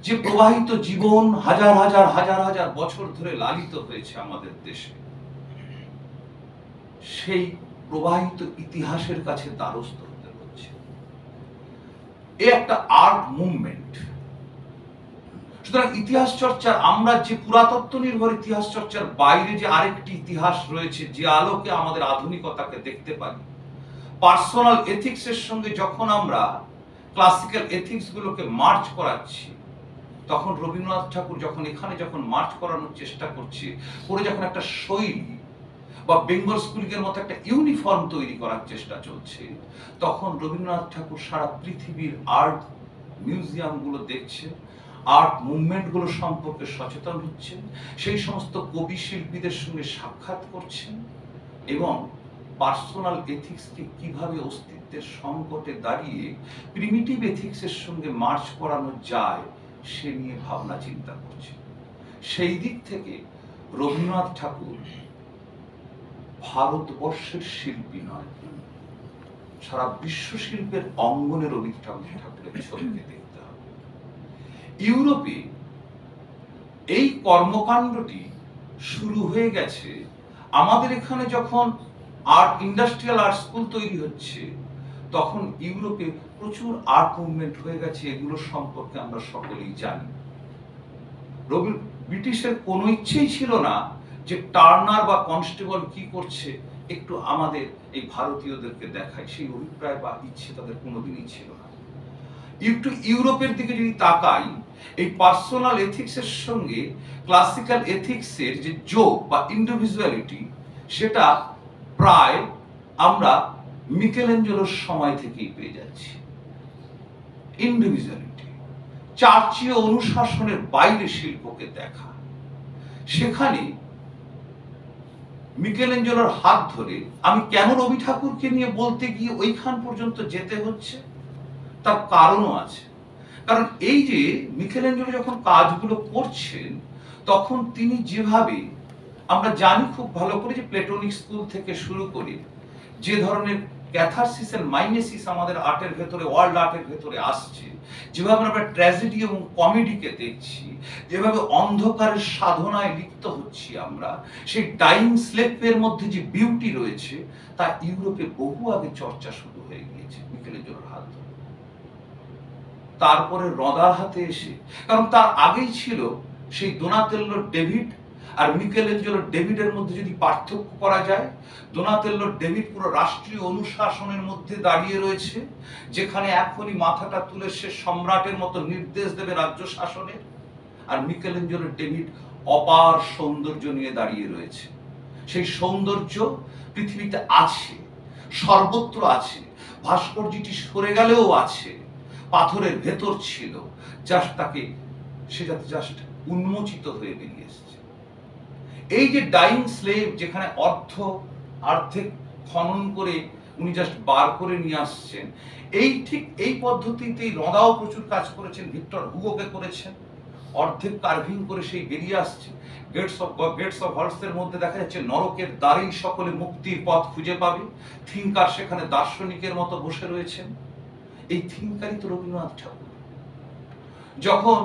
S3: যে প্রবাহিত জীবন হাজার হাজার হাজার হাজার বছর ধরে লালিত হয়েছে আমাদের দেশে, সেই প্রবাহিত ইতিহাসের কাছে দ্বারস্থ হতে হচ্ছে। এ একটা আর্ট মুভমেন্ট। সুতরাং ইতিহাস চর্চার, আমরা যে পুরাতত্ত্ব নির্ভর ইতিহাস চর্চার বাইরে যে আরেকটি ইতিহাস রয়েছে, যে আলোকে আমাদের আধুনিকতাকে দেখতে পারি, পার্সোনাল এথিক্স এর সঙ্গে যখন আমরা ক্লাসিক্যাল এথিক্স গুলোকে মার্চ করাচ্ছি, তখন রবীন্দ্রনাথ ঠাকুর যখন মার্চ করানোর চেষ্টা করছে, করে যখন একটা শৈলী বা বেঙ্গল স্কুলিংয়ের মতো একটা ইউনিফর্ম তৈরি করার চেষ্টা চলছে, তখন রবীন্দ্রনাথ ঠাকুর সারা পৃথিবীর আর্ট মিউজিয়াম গুলো দেখছেন, আর্ট মুভমেন্ট গুলো সম্পর্কে সচেতন হচ্ছেন, সেই সমস্ত কবি শিল্পীদের সঙ্গে সাক্ষাৎ করছেন, এবং পার্সোনাল এথিক্সকে কিভাবে অস্তিত্বের সংকটে দাঁড়িয়ে প্রিমিটিভ এথিক্সের সঙ্গে মার্চ করানো যায় সে নিয়ে ভাবনা চিন্তা করছে। সেই দিক থেকে রবীন্দ্রনাথ ঠাকুর ভারতবর্ষের শিল্পী নয়, সারা বিশ্ব শিল্পের অঙ্গনে রবি ঠাকুরের ছবিকে দেখতে হবে। ইউরোপে এই কর্মকাণ্ডটি শুরু হয়ে গেছে। আমাদের এখানে যখন ইন্ডাস্ট্রিয়াল আর্ট স্কুল তৈরি হচ্ছে, তখন ইউরোপে প্রচুর আর্ট মুভমেন্ট হয়ে গেছে। এগুলো সম্পর্কে আমরা সকলেই জানি। ব্রিটিশের কোনো ইচ্ছেই ছিল না যে টার্নার বা কনস্টেবল কি করছে একটু আমাদের এই ভারতীয়দেরকে দেখায়, সেই অভিপ্রায় বা ইচ্ছে তাদের কোনোদিনই ছিল না। একটু ইউরোপের দিকে যদি তাকাই, এই পার্সোনাল এথিক্সের সঙ্গে ক্লাসিক্যাল এথিক্সের যে যোগ বা ইন্ডিভিজুয়ালিটি, সেটা প্রায় আমরা মিকেলেঞ্জেলোর সময় থেকেই পেয়ে যাচ্ছি। ইন্ডিভিজুয়ালিটি, চার্চীয় অনুশাসনের বাইরে শিল্পকে দেখা, সেখানে মিকেলেঞ্জেলোর হাত ধরে আমি কেন রবি ঠাকুরকে নিয়ে বলতে গিয়ে ওইখান পর্যন্ত যেতে হচ্ছে, তার কারণও আছে। কারণ এই যে মিকেলেঞ্জেলো যখন কাজগুলো করছেন, তখন তিনি যেভাবে, আমরা জানি খুব ভালো করে যে প্লেটোনিক স্কুল থেকে শুরু করে যে ধরনের ক্যাথারসিস এন্ড মাইমেসিস আমাদের আর্টের ভেতরে, ওয়ার্ল্ড আর্টের ভেতরে আসছে, যেভাবে আমরা ট্র্যাজেডি এবং কমেডিকে দেখছি, যেভাবে অন্ধকারের সাধনায় লিপ্ত হচ্ছি আমরা, সেই ডাইং স্লেপের মধ্যে যে বিউটি রয়েছে, তা ইউরোপে বহু আগে চর্চা শুরু হয়ে গিয়েছে মিকেলেঞ্জেলোর হাত ধরে। তারপরে রদার হাতে এসে, কারণ তার আগেই ছিল সেই দোনাতেল্লোর ডেভিড আর মিকেলেঞ্জেলোর ডেভিডের মধ্যে যদি পার্থক্য করা যায়, দোনাতেল্লোর ডেভিড পুরো রাষ্ট্রীয় অনুশাসনের মধ্যে দাঁড়িয়ে রয়েছে, যেখানে এখনই মাথাটা তুলে সে সম্রাটের মতো নির্দেশ দেবে রাজ্য শাসনের, আর মিকেলেঞ্জেলোর ডেভিড অপার সৌন্দর্য নিয়ে দাঁড়িয়ে রয়েছে। সেই সৌন্দর্য পৃথিবীতে আছে, সর্বত্র আছে, ভাস্কর্যটি সরে গেলেও আছে, পাথরের ভেতর ছিল, জাস্ট তাকে সে যাতে জাস্ট উন্মোচিত হয়ে বেরিয়ে এসেছে। এই যে ডাইং স্লেভ, যেখানে অর্ধেক খনন করে উনি জাস্ট বার করে নিয়ে আসছেন, ঠিক এই পদ্ধতিতেই রদাও প্রচুর কাজ করেছেন, ভিক্টর হুগোকে করেছেন, অর্ধেক কার্ভিং করে সেই বেরিয়ে আসছে। গেটস অফ হলসের মধ্যে দেখা যাচ্ছে নরকের দ্বারেই সকলে মুক্তির পথ খুঁজে পাবে। থিঙ্কার সেখানে দার্শনিকের মতো বসে রয়েছেন। এই থিঙ্কারই তো রবীন্দ্রনাথ ঠাকুর। যখন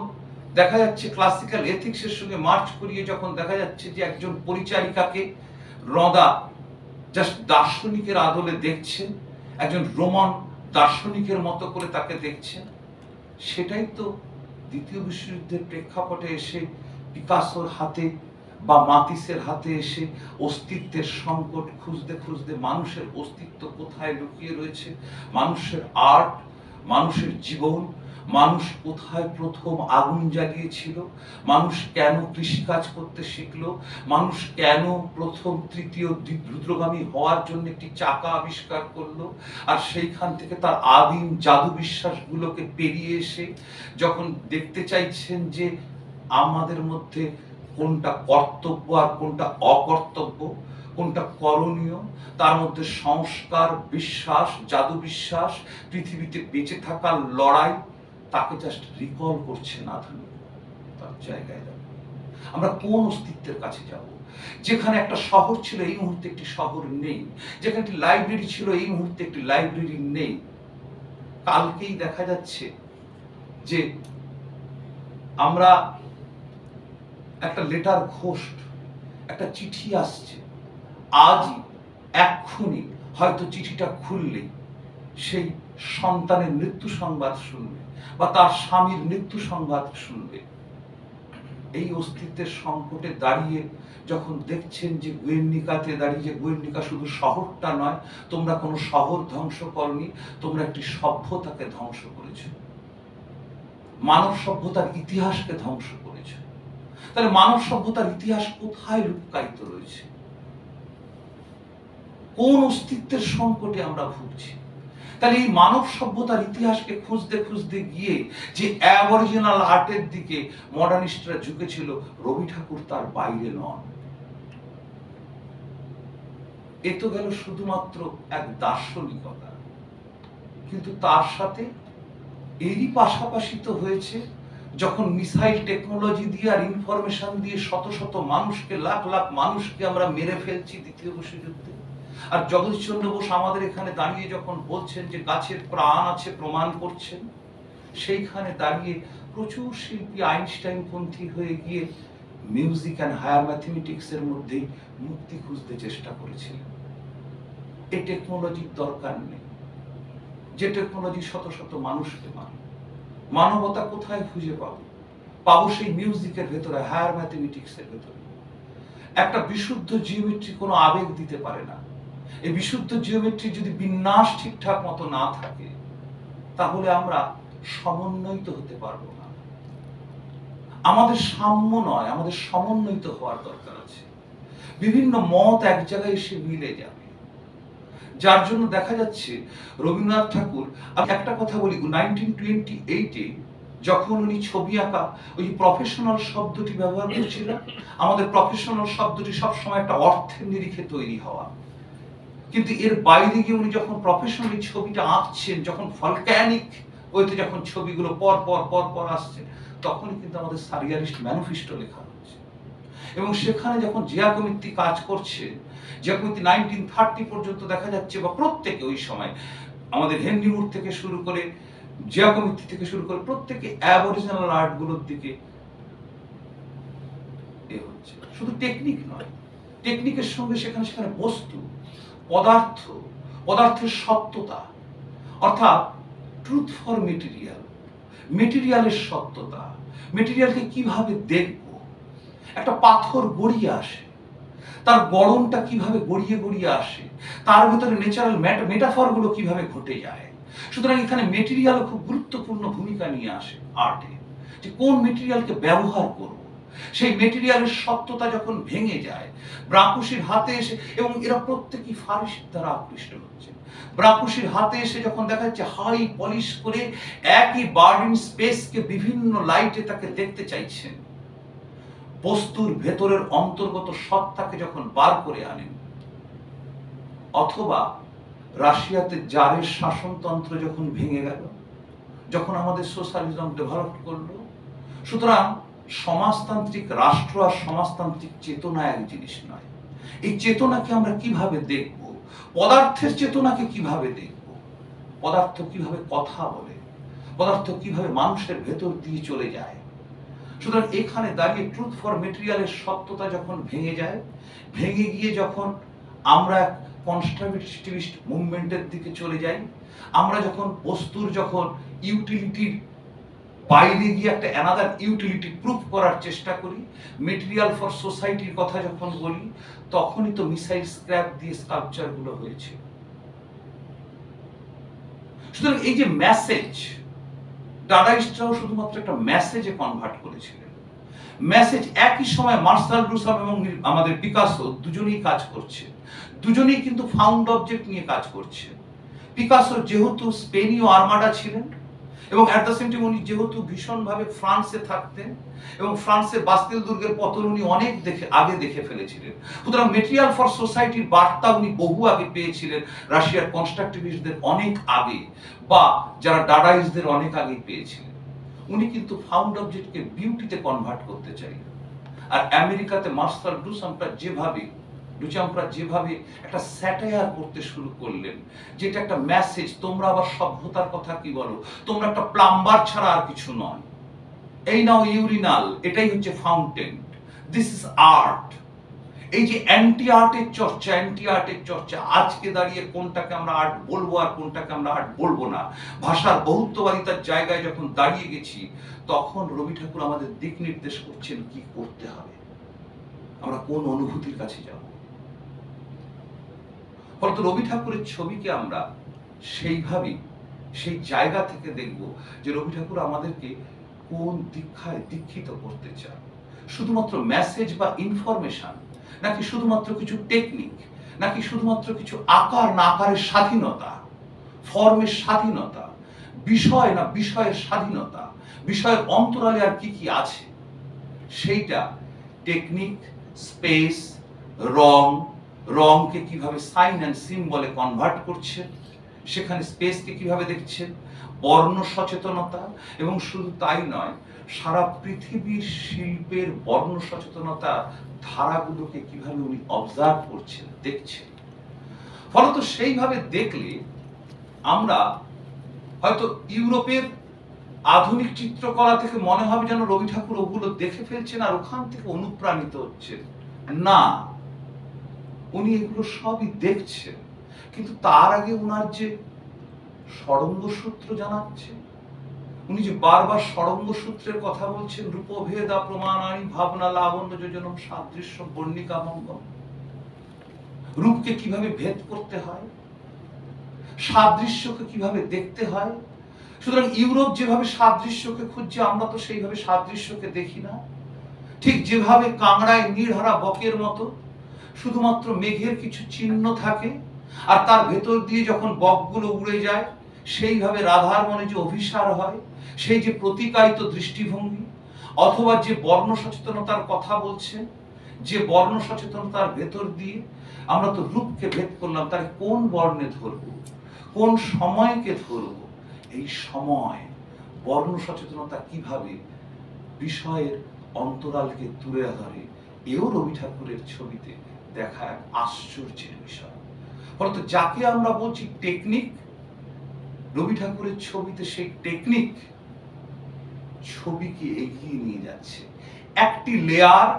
S3: দেখা যাচ্ছে ক্লাসিক্যাল এথিক্সের সঙ্গে মার্চ করিয়ে যখন দেখা যাচ্ছে যে একজন পরিচারিকাকে রদা জাস্ট দার্শনিকের আদলে দেখছেন, একজন রোমান দার্শনিকের মতো করে তাকে দেখছেন, সেটাই তো দ্বিতীয় বিশ্বযুদ্ধের প্রেক্ষাপটে এসে পিকাসোর হাতে বা মাতিসের হাতে এসে অস্তিত্বের সংকট খুঁজতে খুঁজতে মানুষের অস্তিত্ব কোথায় লুকিয়ে রয়েছে, মানুষের আর্ট, মানুষের জীবন, মানুষ কোথায় প্রথম আগুন জ্বালিয়েছিল, মানুষ কেন কৃষিকাজ করতে শিখলো, মানুষ কেন প্রথম তৃতীয় দ্রুতগামী হওয়ার জন্য একটি চাকা আবিষ্কার করলো, আর সেইখান থেকে তার আদিম জাদু বিশ্বাসগুলোকে পেরিয়ে এসে যখন দেখতে চাইছেন যে আমাদের মধ্যে কোনটা কর্তব্য আর কোনটা অকর্তব্য, কোনটা করণীয়, তার মধ্যে সংস্কার, বিশ্বাস, জাদু বিশ্বাস, পৃথিবীতে বেঁচে থাকার লড়াই, তাকে জাস্ট রিকল করছেন আধুনিক তার জায়গায় যাবে। আমরা কোন অস্তিত্বের কাছে যাব? যেখানে একটা শহর ছিল এই মুহূর্তে একটি শহর নেই, যেখানে একটি লাইব্রেরি ছিল এই মুহূর্তে একটি লাইব্রেরি নেই। কালকেই দেখা যাচ্ছে যে আমরা একটা লেটার ঘোস্ট, একটা চিঠি আসছে, আজই এক্ষুনি হয়তো চিঠিটা খুললেই সেই সন্তানের মৃত্যু সংবাদ শুনবে বা তার স্বামীর মৃত্যু সংবাদ শুনবে। এই অস্তিত্বের সংকটে দাঁড়িয়ে যখন দেখছেন যে গুয়ের্নিকাতে দাঁড়িয়ে, যে গুয়ের্নিকা শুধু শহরটা নয়, তোমরা কোনো শহর ধ্বংস করনি, তোমরা একটি সভ্যতাকে ধ্বংস করেছ, মানব সভ্যতার ইতিহাসকে ধ্বংস করেছ। তাহলে মানব সভ্যতার ইতিহাস কোথায় লুকায়িত রয়েছে? কোন অস্তিত্বের সংকটে আমরা ভুগছি? তাহলে এই মানব সভ্যতার ইতিহাসকে খুঁজতে খুঁজতে গিয়ে যে অ্যাবরিজিনাল আর্টের দিকে মডার্নিস্টরা ঝুঁকেছিল, রবি ঠাকুর তার বাইরে নন। এ তো গেল শুধুমাত্র এক দার্শনিকতা, কিন্তু তার সাথে এরই পাশাপাশি তো হয়েছে যখন মিসাইল টেকনোলজি দিয়ে আর ইনফরমেশন দিয়ে শত শত মানুষকে, লাখ লাখ মানুষকে আমরা মেরে ফেলছি দ্বিতীয় বিশ্বযুদ্ধে। আর জগদীশচন্দ্র বোস আমাদের এখানে দাঁড়িয়ে যখন বলছেন যে গাছের প্রাণ আছে, প্রমাণ করছেন, সেইখানে দাঁড়িয়ে প্রচুর শিল্পী আইনস্টাইন পন্থী হয়ে গিয়ে মিউজিক অ্যান্ড হায়ার ম্যাথমেটিক্স এর মধ্যেই মুক্তি খুঁজতে চেষ্টা করেছিলেন। এই টেকনোলজির দরকার নেই, যে টেকনোলজি শত শত মানুষকে মানে। মানবতা কোথায় খুঁজে পাবো সেই মিউজিকের ভেতরে, হায়ার ম্যাথমেটিক্স এর ভেতরে। একটা বিশুদ্ধ জিওমেট্রি কোনো আবেগ দিতে পারে না। এই বিশুদ্ধ জিওমেট্রি যদি বিন্যাস ঠিকঠাক মতো না থাকে, তাহলে আমরা সমন্বয়িত হতে পারবো না। আমাদের সাম্য নয়, আমাদের সমন্বয়িত হওয়ার দরকার আছে। বিভিন্ন মত এক জায়গায় এসে মিলে যাবে, যার জন্য দেখা যাচ্ছে রবীন্দ্রনাথ ঠাকুর, আমি একটা কথা বলি, 1928-এ যখন উনি ছবি আঁকা, ওই প্রফেশনাল শব্দটি ব্যবহার করছিলেন, আমাদের প্রফেশনাল শব্দটি সবসময় একটা অর্থের নিরিখে তৈরি হওয়া, কিন্তু এর বাইরে গিয়ে উনি যখন প্রফেশনালি ছবিটা আঁকছেন, যখন ভলক্যানিক ওইতে যখন ছবিগুলো পর পর পর পর আসছে, তখনই কিন্তু আমাদের সারিয়ালিস্ট ম্যানিফেস্টো লেখা হচ্ছে। এবং সেখানে যখন জিয়াকমিত্তি কাজ করছে, জিয়াকমিত্তি 1930 পর্যন্ত দেখা যাচ্ছে, বা প্রত্যেকে ওই সময় আমাদের হেনরি মুর থেকে শুরু করে জিয়াকমিত্তি থেকে শুরু করে প্রত্যেকে অ্যাবরিজিনাল আর্ট গুলোর দিকে এ হচ্ছে। শুধু টেকনিক নয়, টেকনিকের সঙ্গে সেখানে সেখানে বস্তু, পদার্থ, পদার্থের সত্যতা, অর্থাৎ ট্রুথ ফর মেটেরিয়াল, মেটেরিয়ালের সত্যতা, মেটেরিয়ালকে কিভাবে দেখব। একটা পাথর গড়িয়ে আসে, তার গড়নটা কিভাবে গড়িয়ে গড়িয়ে আসে, তার ভিতরে ন্যাচারাল মেটাফর গুলো কিভাবে ঘটে যায়। সুতরাং এখানে মেটেরিয়াল খুব গুরুত্বপূর্ণ ভূমিকা নিয়ে আসে আর্টে, যে কোন মেটেরিয়ালকে ব্যবহার করব। সেই মেটেরিয়ালের সত্যতা যখন ভেঙে যায়, ব্রাকুশির হাতে এসে, এবং এরা প্রত্যেকই ফারিসির দ্বারা আকৃষ্ট হচ্ছে, ব্রাকুশির হাতে এসে যখন দেখা যাচ্ছে হাই পলিশ করে একই বার্ডিং স্পেসকে বিভিন্ন লাইটে তাকে দেখতে চাইছেন, বস্তুর ভেতরের অন্তর্গত সত্তাকে যখন বার করে আনেন, অথবা রাশিয়াতে জারের শাসনতন্ত্র যখন ভেঙে গেল, যখন আমাদের সোশ্যালিজম ডেভেলপ করলো। সুতরাং সমাজতান্ত্রিক রাষ্ট্র আর সমাজতান্ত্রিক চেতনা এক জিনিস নয়। এই চেতনাকে আমরা কিভাবে দেখব, পদার্থের চেতনাকে কিভাবে দেখব, পদার্থ কিভাবে কথা বলে, পদার্থ কিভাবে মানুষের ভেতর দিয়ে চলে যায়। সুতরাং এখানে দাঁড়িয়ে ট্রুথ ফর মেটেরিয়ালের সত্যতা যখন ভেঙে যায়, ভেঙে গিয়ে যখন আমরা কনস্ট্রাকটিভিস্ট মুভমেন্টের দিকে চলে যাই, আমরা যখন বস্তুর যখন ইউটিলিটির বাইরে গিয়ে একটা অ্যানাদার ইউটিলিটি প্রুফ করার চেষ্টা করি, মেটেরিয়াল ফর সোসাইটির কথা যখন বলি, তখনই তো মিসাইল স্ক্র্যাপ দিয়ে স্কাল্পচার গুলো হয়েছে। সুতরাং এই যে মেসেজ, ডাডাইস্টরাও শুধুমাত্র একটা মেসেজে কনভার্ট করেছিলেন। মেসেজ একই সময় মার্শাল রুসাম এবং আমাদের পিকাসো দুজনেই কাজ করছে, দুজনেই কিন্তু ফাউন্ড অবজেক্ট নিয়ে কাজ করছে। পিকাসো যেহেতু স্পেনীয় আর্মাডা ছিলেন, এবং অ্যাট দ্য সেম টাইম উনি যেহেতু ভীষণভাবে ফ্রান্সে থাকতেন, এবং ফ্রান্সের বাস্তিল দুর্গের পতন উনি অনেক আগে দেখে ফেলেছিলেন। সুতরাং মেটেরিয়াল ফর সোসাইটির বার্তা উনি বহু আগে পেয়েছিলেন, রাশিয়ার কনস্ট্রাকটিভিস্টদের অনেক আগে, বা যারা ডাডাইস্টদের অনেক আগে পেয়েছিলেন। উনি কিন্তু ফাউন্ড অবজেক্টকে বিউটিতে কনভার্ট করতে চাইলেন। আর আমেরিকাতে মার্শাল ডুচাম্পরা যেভাবে একটা স্যাটায়ার করতে শুরু করলেন, যেটা একটা মেসেজ, তোমরা আবার সভ্যতার কথা কি বলো, তোমরা একটা প্লাম্বার ছাড়া আর কিছু নয়, এই নাও ইউরিনাল, এটাই হচ্ছে ফাউন্টেন, দিস ইজ আর্ট। এই যে অ্যান্টি আর্টের চর্চা, আজকে দাঁড়িয়ে কোনটাকে আমরা আর্ট বলবো আর কোনটাকে আমরা আর্ট বলবো না, ভাষার বহুত্ববাদিতার জায়গায় যখন দাঁড়িয়ে গেছি, তখন রবি ঠাকুর আমাদের দিক নির্দেশ করছেন কি করতে হবে, আমরা কোন অনুভূতির কাছে যাব। ফলত রবি ঠাকুরের ছবিকে আমরা সেইভাবেই সেই জায়গা থেকে দেখব যে রবি ঠাকুর আমাদেরকে কোন দীক্ষায় দীক্ষিত করতে চান। শুধুমাত্র মেসেজ বা ইনফরমেশন, নাকি শুধুমাত্র কিছু টেকনিক, নাকি শুধুমাত্র কিছু আকার না আকারের স্বাধীনতা, ফর্মের স্বাধীনতা, বিষয় না বিষয়ের স্বাধীনতা, বিষয়ের অন্তরালে আর কি কি আছে, সেইটা টেকনিক, স্পেস, রংকে কিভাবে সাইন অ্যান্ড সিম্বলে কনভার্ট করছে, সেখানে স্পেসকে কিভাবে দেখছে, বর্ণ সচেতনতা, এবং শুধু তাই নয়, সারা পৃথিবীর শিল্পের বর্ণ সচেতনতা ধারাগুলোকে কিভাবে উনি অবজার্ভ করছেন, দেখছেন। ফলত সেইভাবে দেখলে আমরা হয়তো ইউরোপের আধুনিক চিত্রকলা থেকে মনে হবে যেন রবি ঠাকুর ওগুলো দেখে ফেলছেন আর ওখান থেকে অনুপ্রাণিত হচ্ছেন। না, উনি এগুলো সবই দেখছেন, কিন্তু তার আগে উনার যে ষড়ঙ্গ সূত্র জানাচ্ছে, উনি যে বারবার ষড়ঙ্গ সূত্রের কথা বলছেন, রূপভেদা প্রমাণানি ভাবনা লাবণ্য যোজনম সাদৃশ্য বর্ণিকা মঙ্গম, রূপকে কিভাবে ভেদ করতে হয়, সাদৃশ্যকে কিভাবে দেখতে হয়। সুতরাং ইউরোপ যেভাবে সাদৃশ্যকে খুঁজছে, আমরা তো সেইভাবে সাদৃশ্যকে দেখি না। ঠিক যেভাবে কাংড়ায় নীড়হারা বকের মতো শুধুমাত্র মেঘের কিছু চিহ্ন থাকে, আর তার ভেতর দিয়ে যখন বকগুলো উড়ে যায়, সেইভাবে রাধার মনে যে অভিসার হয়, সেই যে প্রতিকায়িত দৃষ্টিভঙ্গি, অথবা যে বর্ণ সচেতনতার কথা বলছেন, যে বর্ণ সচেতনতার ভেতর দিয়ে আমরা তো রূপকে ভেদ করলাম, তার কোন বর্ণে ধরব, কোন সময়কে ধরব, এই সময় বর্ণ সচেতনতা কিভাবে বিষয়ের অন্তরালকে তুলে ধরে, এও রবি ঠাকুরের ছবিতে দেখা এক আশ্চর্যের বিষয়। ফলত যাকে আমরা বলছি টেকনিক, রবি ঠাকুরের ছবিতে সেই টেকনিক ছবিকে এগিয়ে নিয়ে যাচ্ছে, একটি লেয়ার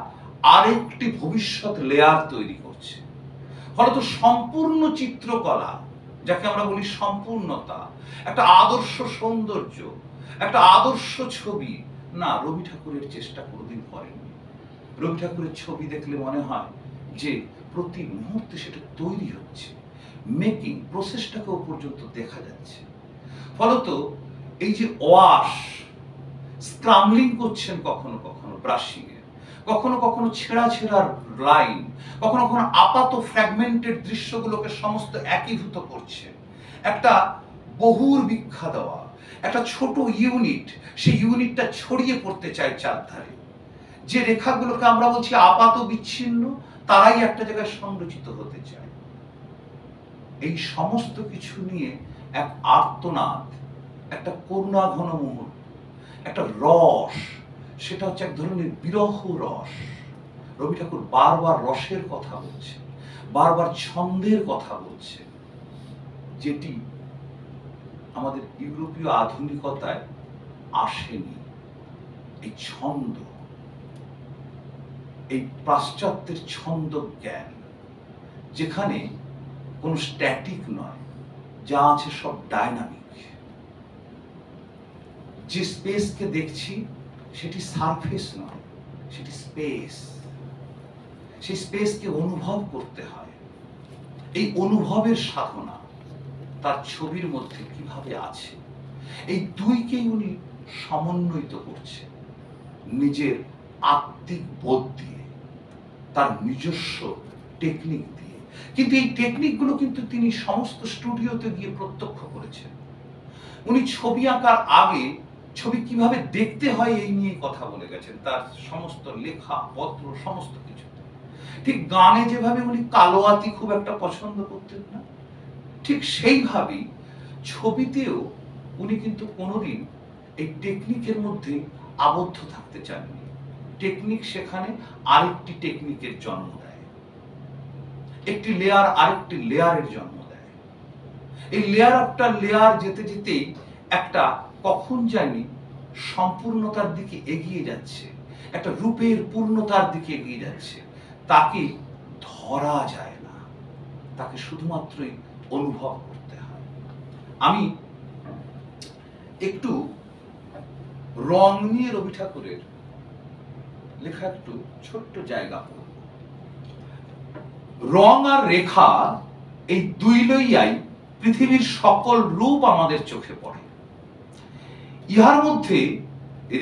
S3: আরেকটি ভবিষ্যৎ লেয়ার তৈরি করছে। ফলত সম্পূর্ণ চিত্রকলা, যাকে আমরা বলি সম্পূর্ণতা, একটা আদর্শ সৌন্দর্য, একটা আদর্শ ছবি, না, রবি ঠাকুরের চেষ্টা কোনোদিন করেননি। রবি ঠাকুরের ছবি দেখলে মনে হয় যে প্রতি মুহূর্তে সেটা তৈরি হচ্ছে, মেকিং প্রসেসটাকেও পর্যন্ত দেখা যাচ্ছে। ফলত এই যে ওয়াশ স্ক্রামলিং করছেন কখনো কখনো ব্রাশিং এ, কখনো কখনো ছেঁড়া ছেঁড়া লাইন, কখনো কখনো আপাত ফ্র্যাগমেন্টেড দৃশ্যগুলোকে সমস্ত একীভূত করছে। একটা বহুর ভিক্ষা দেওয়া, একটা ছোট ইউনিট, সেই ইউনিটটা ছড়িয়ে পড়তে চায় চারধারে। যে রেখাগুলোকে আমরা বলছি আপাত বিচ্ছিন্ন, তারাই একটা জায়গায় সংরচিত হতে চায়। এই সমস্ত কিছু নিয়ে এক আর্তনাদ, একটা করুণাঘন মুহূর্ত, একটা রস, সেটা হচ্ছে এক ধরনের বিরহ রস। রবি ঠাকুর বারবার রসের কথা বলছে, বারবার ছন্দের কথা বলছে, যেটি আমাদের ইউরোপীয় আধুনিকতায় আসেনি। এই ছন্দ, এই পাশ্চাত্যের ছন্দ জ্ঞান, যেখানে কোনো স্ট্যাটিক নয়, যা আছে সব ডায়নামিক। যে স্পেসকে দেখছি সেটি সারফেস নয়, সেটি স্পেস। সেই স্পেসকে অনুভব করতে হয়। এই অনুভবের সাধনা তার ছবির মধ্যে কিভাবে আছে, এই দুইকেই উনি সমন্বয়িত করছে নিজের আত্মিক বোধ দিয়ে, তার নিজস্ব টেকনিক দিয়ে। কিন্তু এই টেকনিকগুলো কিন্তু তিনি সমস্ত স্টুডিওতে গিয়ে প্রত্যক্ষ করেছেন। উনি ছবি আঁকার আগে ছবি কিভাবে দেখতে হয় এই নিয়ে কথা বলে গেছেন, তার সমস্ত লেখা পত্র সমস্ত কিছু। ঠিক গানে যেভাবে উনি কালোয়াতি খুব একটা পছন্দ করতেন না, ঠিক সেইভাবেই ছবিতেও উনি কিন্তু কোনোদিন এই টেকনিকের মধ্যে আবদ্ধ থাকতে চাননি। টেকনিক সেখানে আরেকটি টেকনিকের জন্ম দেয়, একটি লেয়ার আরেকটি লেয়ারের জন্ম দেয়। এই লেয়ার আফটার লেয়ার যেতে যেতেই একটা কখন জানি সম্পূর্ণতার দিকে এগিয়ে যাচ্ছে, একটা রূপের পূর্ণতার দিকে এগিয়ে যাচ্ছে। তাকে ধরা যায় না, তাকে শুধুমাত্রই অনুভব করতে হয়। আমি একটু রং নিয়ে রবি ঠাকুরের লেখা একটু ছোট্ট জায়গা পড়ব। রং আর রেখা এই দুই লইয়াই পৃথিবীর সকল রূপ আমাদের চোখে পড়ে। ইহার মধ্যে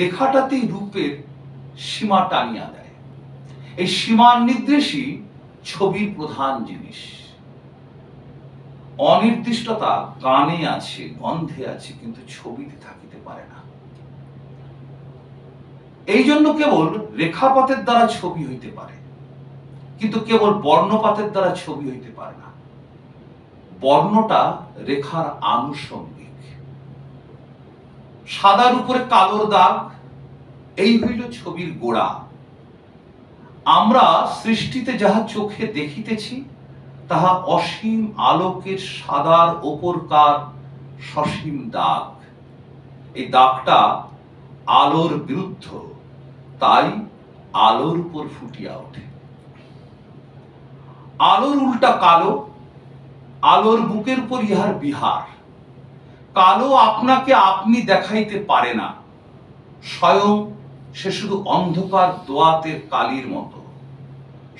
S3: রেখাটাতেই রূপের সীমা টানিয়া দেয়। এই সীমার নির্দেশই ছবির প্রধান জিনিস। অনির্দিষ্টতা গানে আছে, গন্ধে আছে, কিন্তু ছবিতে থাকিতে পারে না। এই জন্য কেবল রেখাপাতের দ্বারা ছবি হইতে পারে, কিন্তু কেবল বর্ণপাতের দ্বারা ছবি হইতে পারে না। বর্ণটা রেখার আনুষঙ্গিক। সাদার উপরে কালোর দাগ, এই হইল ছবির গোড়া। আমরা সৃষ্টিতে যাহা চোখে দেখিতেছি তাহা অসীম আলোকের সাদার ওপরকার সসীম দাগ। এই দাগটা আলোর বিরুদ্ধ, তাই আলোর উপর ফুটিয়া ওঠে। আলোর উল্টা কালো, আলোর বুকের উপর ইহার বিহার। কালো আপনাকে আপনি দেখাইতে পারে না, স্বয়ং সে শুধু অন্ধকার দোয়াতের কালির মতো।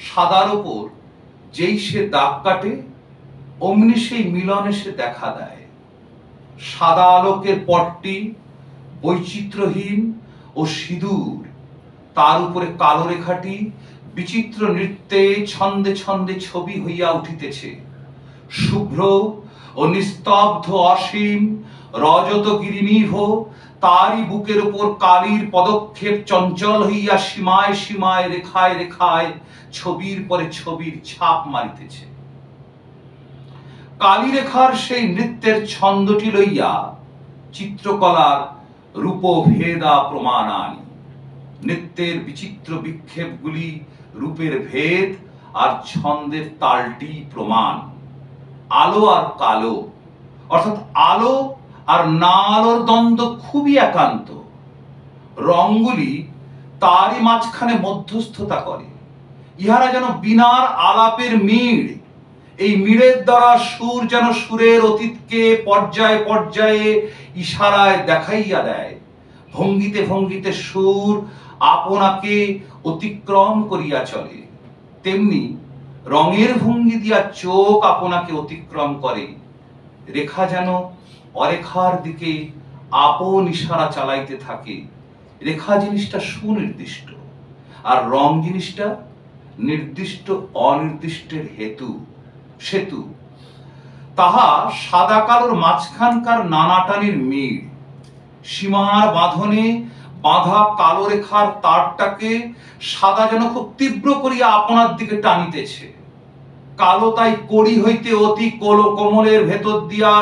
S3: সাদার ওপর যেই সে দাগ কাটে, অমনি সেই মিলনে সে দেখা দেয়। সাদা আলোকের পটটি বৈচিত্র্যহীন ও সিঁদুর, তার উপরে কালো রেখাটি বিচিত্র নৃত্যে ছন্দে ছন্দে ছবি হইয়া উঠিতেছে। শুভ্র ও নিস্তব্ধ অসীম রজত গিরিনিভ, তারই বুকের উপর কালির পদক্ষেপ চঞ্চল হইয়া সীমায় সীমায় রেখায় রেখায় ছবির পরে ছবির ছাপ মারিতেছে। কালী রেখার সেই নৃত্যের ছন্দটি লইয়া চিত্রকলার রূপভেদা প্রমাণানি। নৃত্যের বিচিত্র বিক্ষেপগুলি রূপের ভেদ আর ছন্দের তালটি প্রমাণ। আলো আর কালো, অর্থাৎ আলো আর না আলোর দ্বন্দ্ব খুবই একান্ত। রঙগুলি তারই মাঝখানে মধ্যস্থতা করে। ইহারা যেন বিনার আলাপের মিড়। এই মিড়ের দ্বারা সুর যেন সুরের অতীতকে পর্যায়ে পর্যায়ে ইশারায় দেখাইয়া দেয়। ভঙ্গিতে ভঙ্গিতে সুর আপনাকে অতিক্রম করিয়া চলে, তেমনি রঙের ভঙ্গি দিয়া চোখ আপনাকে অতিক্রম করে। রেখা যেন অরেখার দিকে আপন ইশারা চালাইতে থাকে। রেখা জিনিসটা সুনির্দিষ্ট, আর রং জিনিসটা নির্দিষ্ট অনির্দিষ্টের হেতু, সেতু। তাহা সাদা কালোর মাঝখানকার নানাটানির মিল, সীমার বাঁধনে বাঁধা কালো রেখার তারটাকে সাদা যেন খুব তীব্র করিয়া আপনার দিকে টানিতেছে। কালো তাই কড়ি হইতে অতি কোমলের ভেতর দিয়া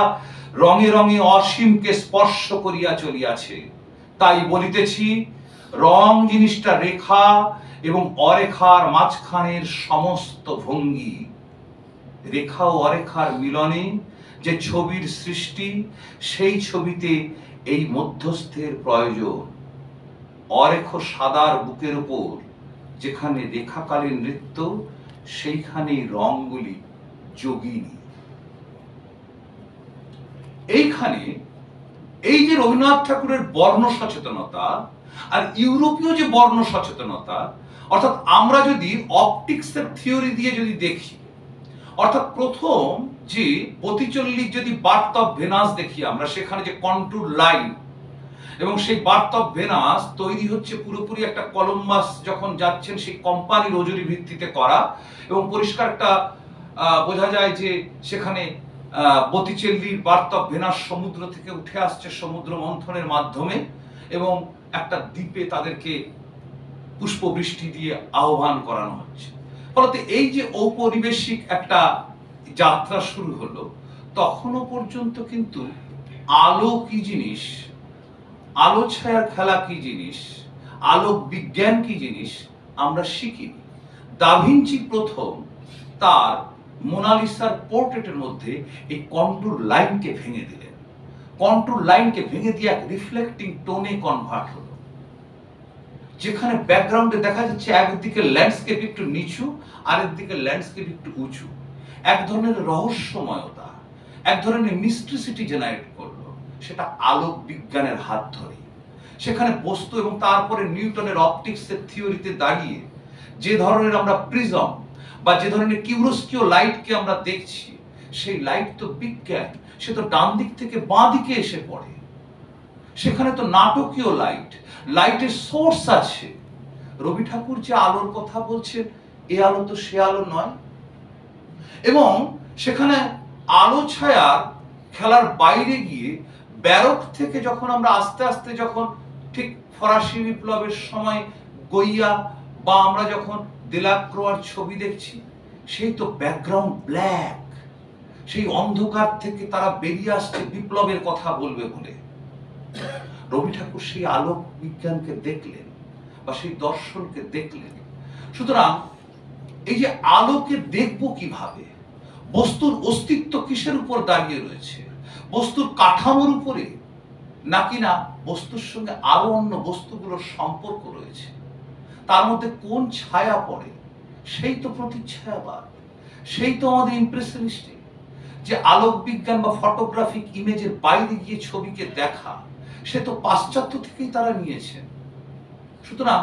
S3: রঙে রঙে অসীমকে স্পর্শ করিয়া চলিয়াছে। তাই বলিতেছি, রং জিনিসটা রেখা এবং অরেখার মাঝখানের সমস্ত ভঙ্গি। রেখা ও অরেখার মিলনে যে ছবির সৃষ্টি, সেই ছবিতে এই মধ্যস্থের প্রয়োজন। অরেখ সাদার বুকের উপর যেখানে রেখাকালীন নৃত্য, সেইখানে রংগুলি যোগিনী। এইখানে এই যে রবীন্দ্রনাথ ঠাকুরের বর্ণ সচেতনতা আর ইউরোপীয় যে বর্ণ সচেতনতা, অর্থাৎ আমরা যদি অপটিক্সের থিওরি দিয়ে যদি দেখি, অর্থাৎ প্রথম যে বতিচল্লিশ যদি বার্থ অফ ভেনাস দেখি আমরা, সেখানে যে কন্ট্যুর লাইন এবং সেই বার্থ অফ ভেনাস তৈরি হচ্ছে পুরোপুরি একটা কলম্বাস যখন যাচ্ছেন সেই কোম্পানি রোজরি ভিত্তিতে করা, এবং পরিষ্কার একটা বোঝা যায় যে সেখানে বতিচেল্লির বার্থ অফ ভেনাস সমুদ্র থেকে উঠে আসছে সমুদ্র মন্থনের মাধ্যমে, এবং একটা দ্বীপে তাদেরকে পুষ্পবৃষ্টি দিয়ে আহ্বান করানো হচ্ছে। ফলে এই যে ঔপনিবেশিক একটা যাত্রা শুরু হলো, তখনও পর্যন্ত কিন্তু আলো কি জিনিস, আলো ছায়ার খেলা কি জিনিস, আলোক বিজ্ঞান কি জিনিস আমরা শিখিনি। দা ভিঞ্চি প্রথম তার মোনালিসার পোর্ট্রেটের মধ্যে এই কন্ট্যুর লাইনকে ভেঙে দিলেন। কন্ট্যুর লাইনকে ভেঙে দিয়ে এক রিফ্লেক্টিং টোনে কনভার্ট হলো, যেখানে ব্যাকগ্রাউন্ডে দেখা যাচ্ছে একদিকে ল্যান্ডস্কেপ একটু নিচু, আরেক দিকে ল্যান্ডস্কেপ একটু উঁচু। এক ধরনের রহস্যময়তা, এক ধরনের মিস্ট্রিসিটি জেনারেট করলো, সেটা আলোক বিজ্ঞানের হাত ধরে। সেখানে বস্তু এবং তারপরে নিউটনের অপটিক্সের থিওরিতে দাঁড়িয়ে যে ধরনের আমরা প্রিজম বা যে ধরনের কিউরোস্কিও লাইটকে আমরা দেখছি, সেই লাইট তো বিজ্ঞান, সে তো ডান দিক থেকে বাঁ দিকে এসে পড়ে। সেখানে তো নাটকীয় লাইট, লাইটের সোর্স আছে। রবি ঠাকুর যে আলোর কথা বলছেন, এ আলো তো সে আলো নয়। এবং সেখানে আলো ছায়ার খেলার বাইরে গিয়ে ব্যারক থেকে যখন আমরা আস্তে আস্তে যখন ঠিক ফরাসি বিপ্লবের সময় গইয়া বা আমরা যখন দেলাক্রোয়ার ছবি দেখছি, সেই তো ব্যাকগ্রাউন্ড ব্ল্যাক। সেই অন্ধকার থেকে তারা বেরিয়ে আসছে বিপ্লবের কথা বলবে বলে। রবি ঠাকুর সেই আলোক বিজ্ঞানকে দেখলেন বা সেই দর্শনকে দেখলেন। সুতরাং এই যে আলোকে দেখব কিভাবে, বস্তুর অস্তিত্ব কিসের উপর দাঁড়িয়ে রয়েছে, বস্তুর কাঠামোর উপরে, নাকি না বস্তুর সঙ্গে আরো অন্য বস্তুগুলোর সম্পর্ক রয়েছে, তার মধ্যে কোন ছায়া পড়ে, সেই তো প্রতিচ্ছায়াবাদ, সেই তো আমাদের ইমপ্রেশনিস্ট। যে আলোক বিজ্ঞান বা ফটোগ্রাফিক ইমেজের বাইরে গিয়ে ছবিকে দেখা, সে তো পাশ্চাত্য থেকেই তারা নিয়েছেন। সুতরাং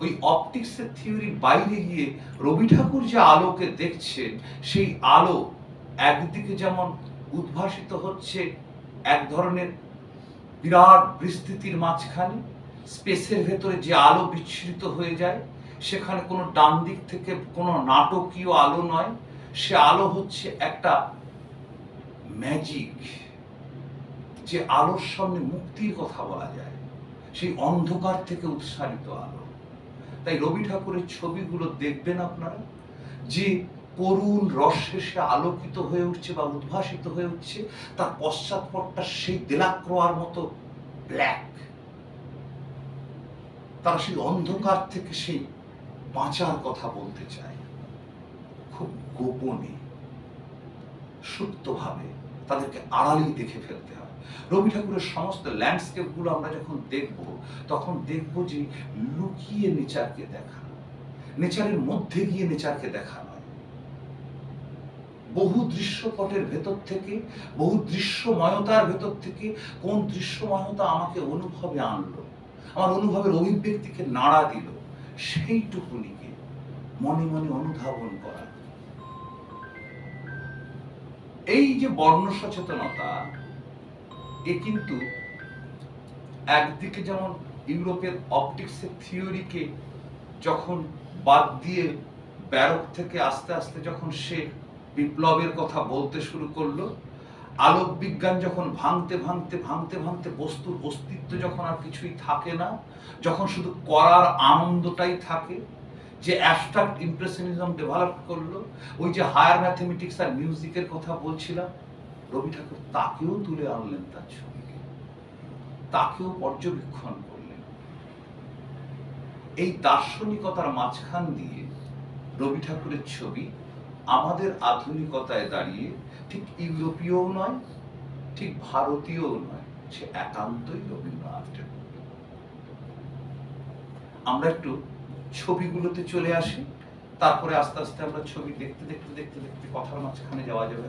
S3: ওই অপটিক্সের থিওরির বাইরে গিয়ে রবি ঠাকুর যে আলোকে দেখছেন, সেই আলো একদিকে যেমন উদ্ভাসিত হচ্ছে এক ধরনের বিরাট বিস্তৃতির মাঝখানে, স্পেসের ভেতরে যে আলো বিচ্ছুরিত হয়ে যায়, সেখানে কোনো ডান দিক থেকে কোনো নাটকীয় আলো নয়, সে আলো হচ্ছে একটা ম্যাজিক, যে আলোর সামনে মুক্তির কথা বলা যায়, সেই অন্ধকার থেকে উৎসারিত আলো। তাই রবি ঠাকুরের ছবিগুলো দেখবেন আপনারা, যে করুণ রসে সে আলোকিত হয়ে উঠছে বা উদ্ভাসিত হয়ে উঠছে, তার পশ্চাৎপটটা সেই দেলাক্রোয়ার মতো ব্ল্যাক। তারা সেই অন্ধকার থেকে সেই বাঁচার কথা বলতে চায়, খুব গোপনে, সুপ্তভাবে তাদেরকে আড়ালেই দেখে ফেলতে হয়। রবি ঠাকুরের সমস্ত ল্যান্ডস্কেপ গুলো আমরা যখন দেখব, তখন দেখব যে লুকিয়ে নেচারকে দেখা, নেচারের মধ্যে গিয়ে নেচারকে দেখা নয়। বহু দৃশ্যপটের ভেতর থেকে, বহু দৃশ্যময়তার ভেতর থেকে কোন দৃশ্যময়তা আমাকে অনুভবে আনলো, আমার অনুভবের অভিব্যক্তিকে নাড়া দিল, সেইটুকুনিকে মনে মনে অনুধাবন করা। এই যে বর্ণ সচেতনতা, এ কিন্তু একদিকে যেমন ইউরোপের অপটিক্সের থিওরিকে যখন বাদ দিয়ে ব্যারক থেকে আস্তে আস্তে যখন সে বিপ্লবের কথা বলতে শুরু করলো, আলোক বিজ্ঞান যখন ভাঙতে ভাঙতে ভাঙতে ভাঙতে বস্তুর অস্তিত্ব যখন আর কিছুই থাকে না, যখন শুধু করার আনন্দটাই থাকে, যে অ্যাবস্ট্রাক্ট ইমপ্রেশনিজম ডেভেলপ করলো, ওই যে হায়ার ম্যাথমেটিক্স আর মিউজিকের কথা বলছিলাম, রবি ঠাকুর তাকেও তুলে আনলেন তার ছবিকে, তাকেও পর্যবেক্ষণ করলেন। এই দার্শনিকতার মাঝখান দিয়ে রবি ঠাকুরের ছবি আমাদের আধুনিকতায় দাঁড়িয়ে ঠিক ইউরোপীয় নয়, ঠিক ভারতীয় নয়, সে একান্তই রবীন্দ্রনাথের। আমরা একটু ছবিগুলোতে চলে আসি, তারপরে আস্তে আস্তে আমরা ছবি দেখতে দেখতে দেখতে দেখতে কথার মাঝখানে যাওয়া যাবে।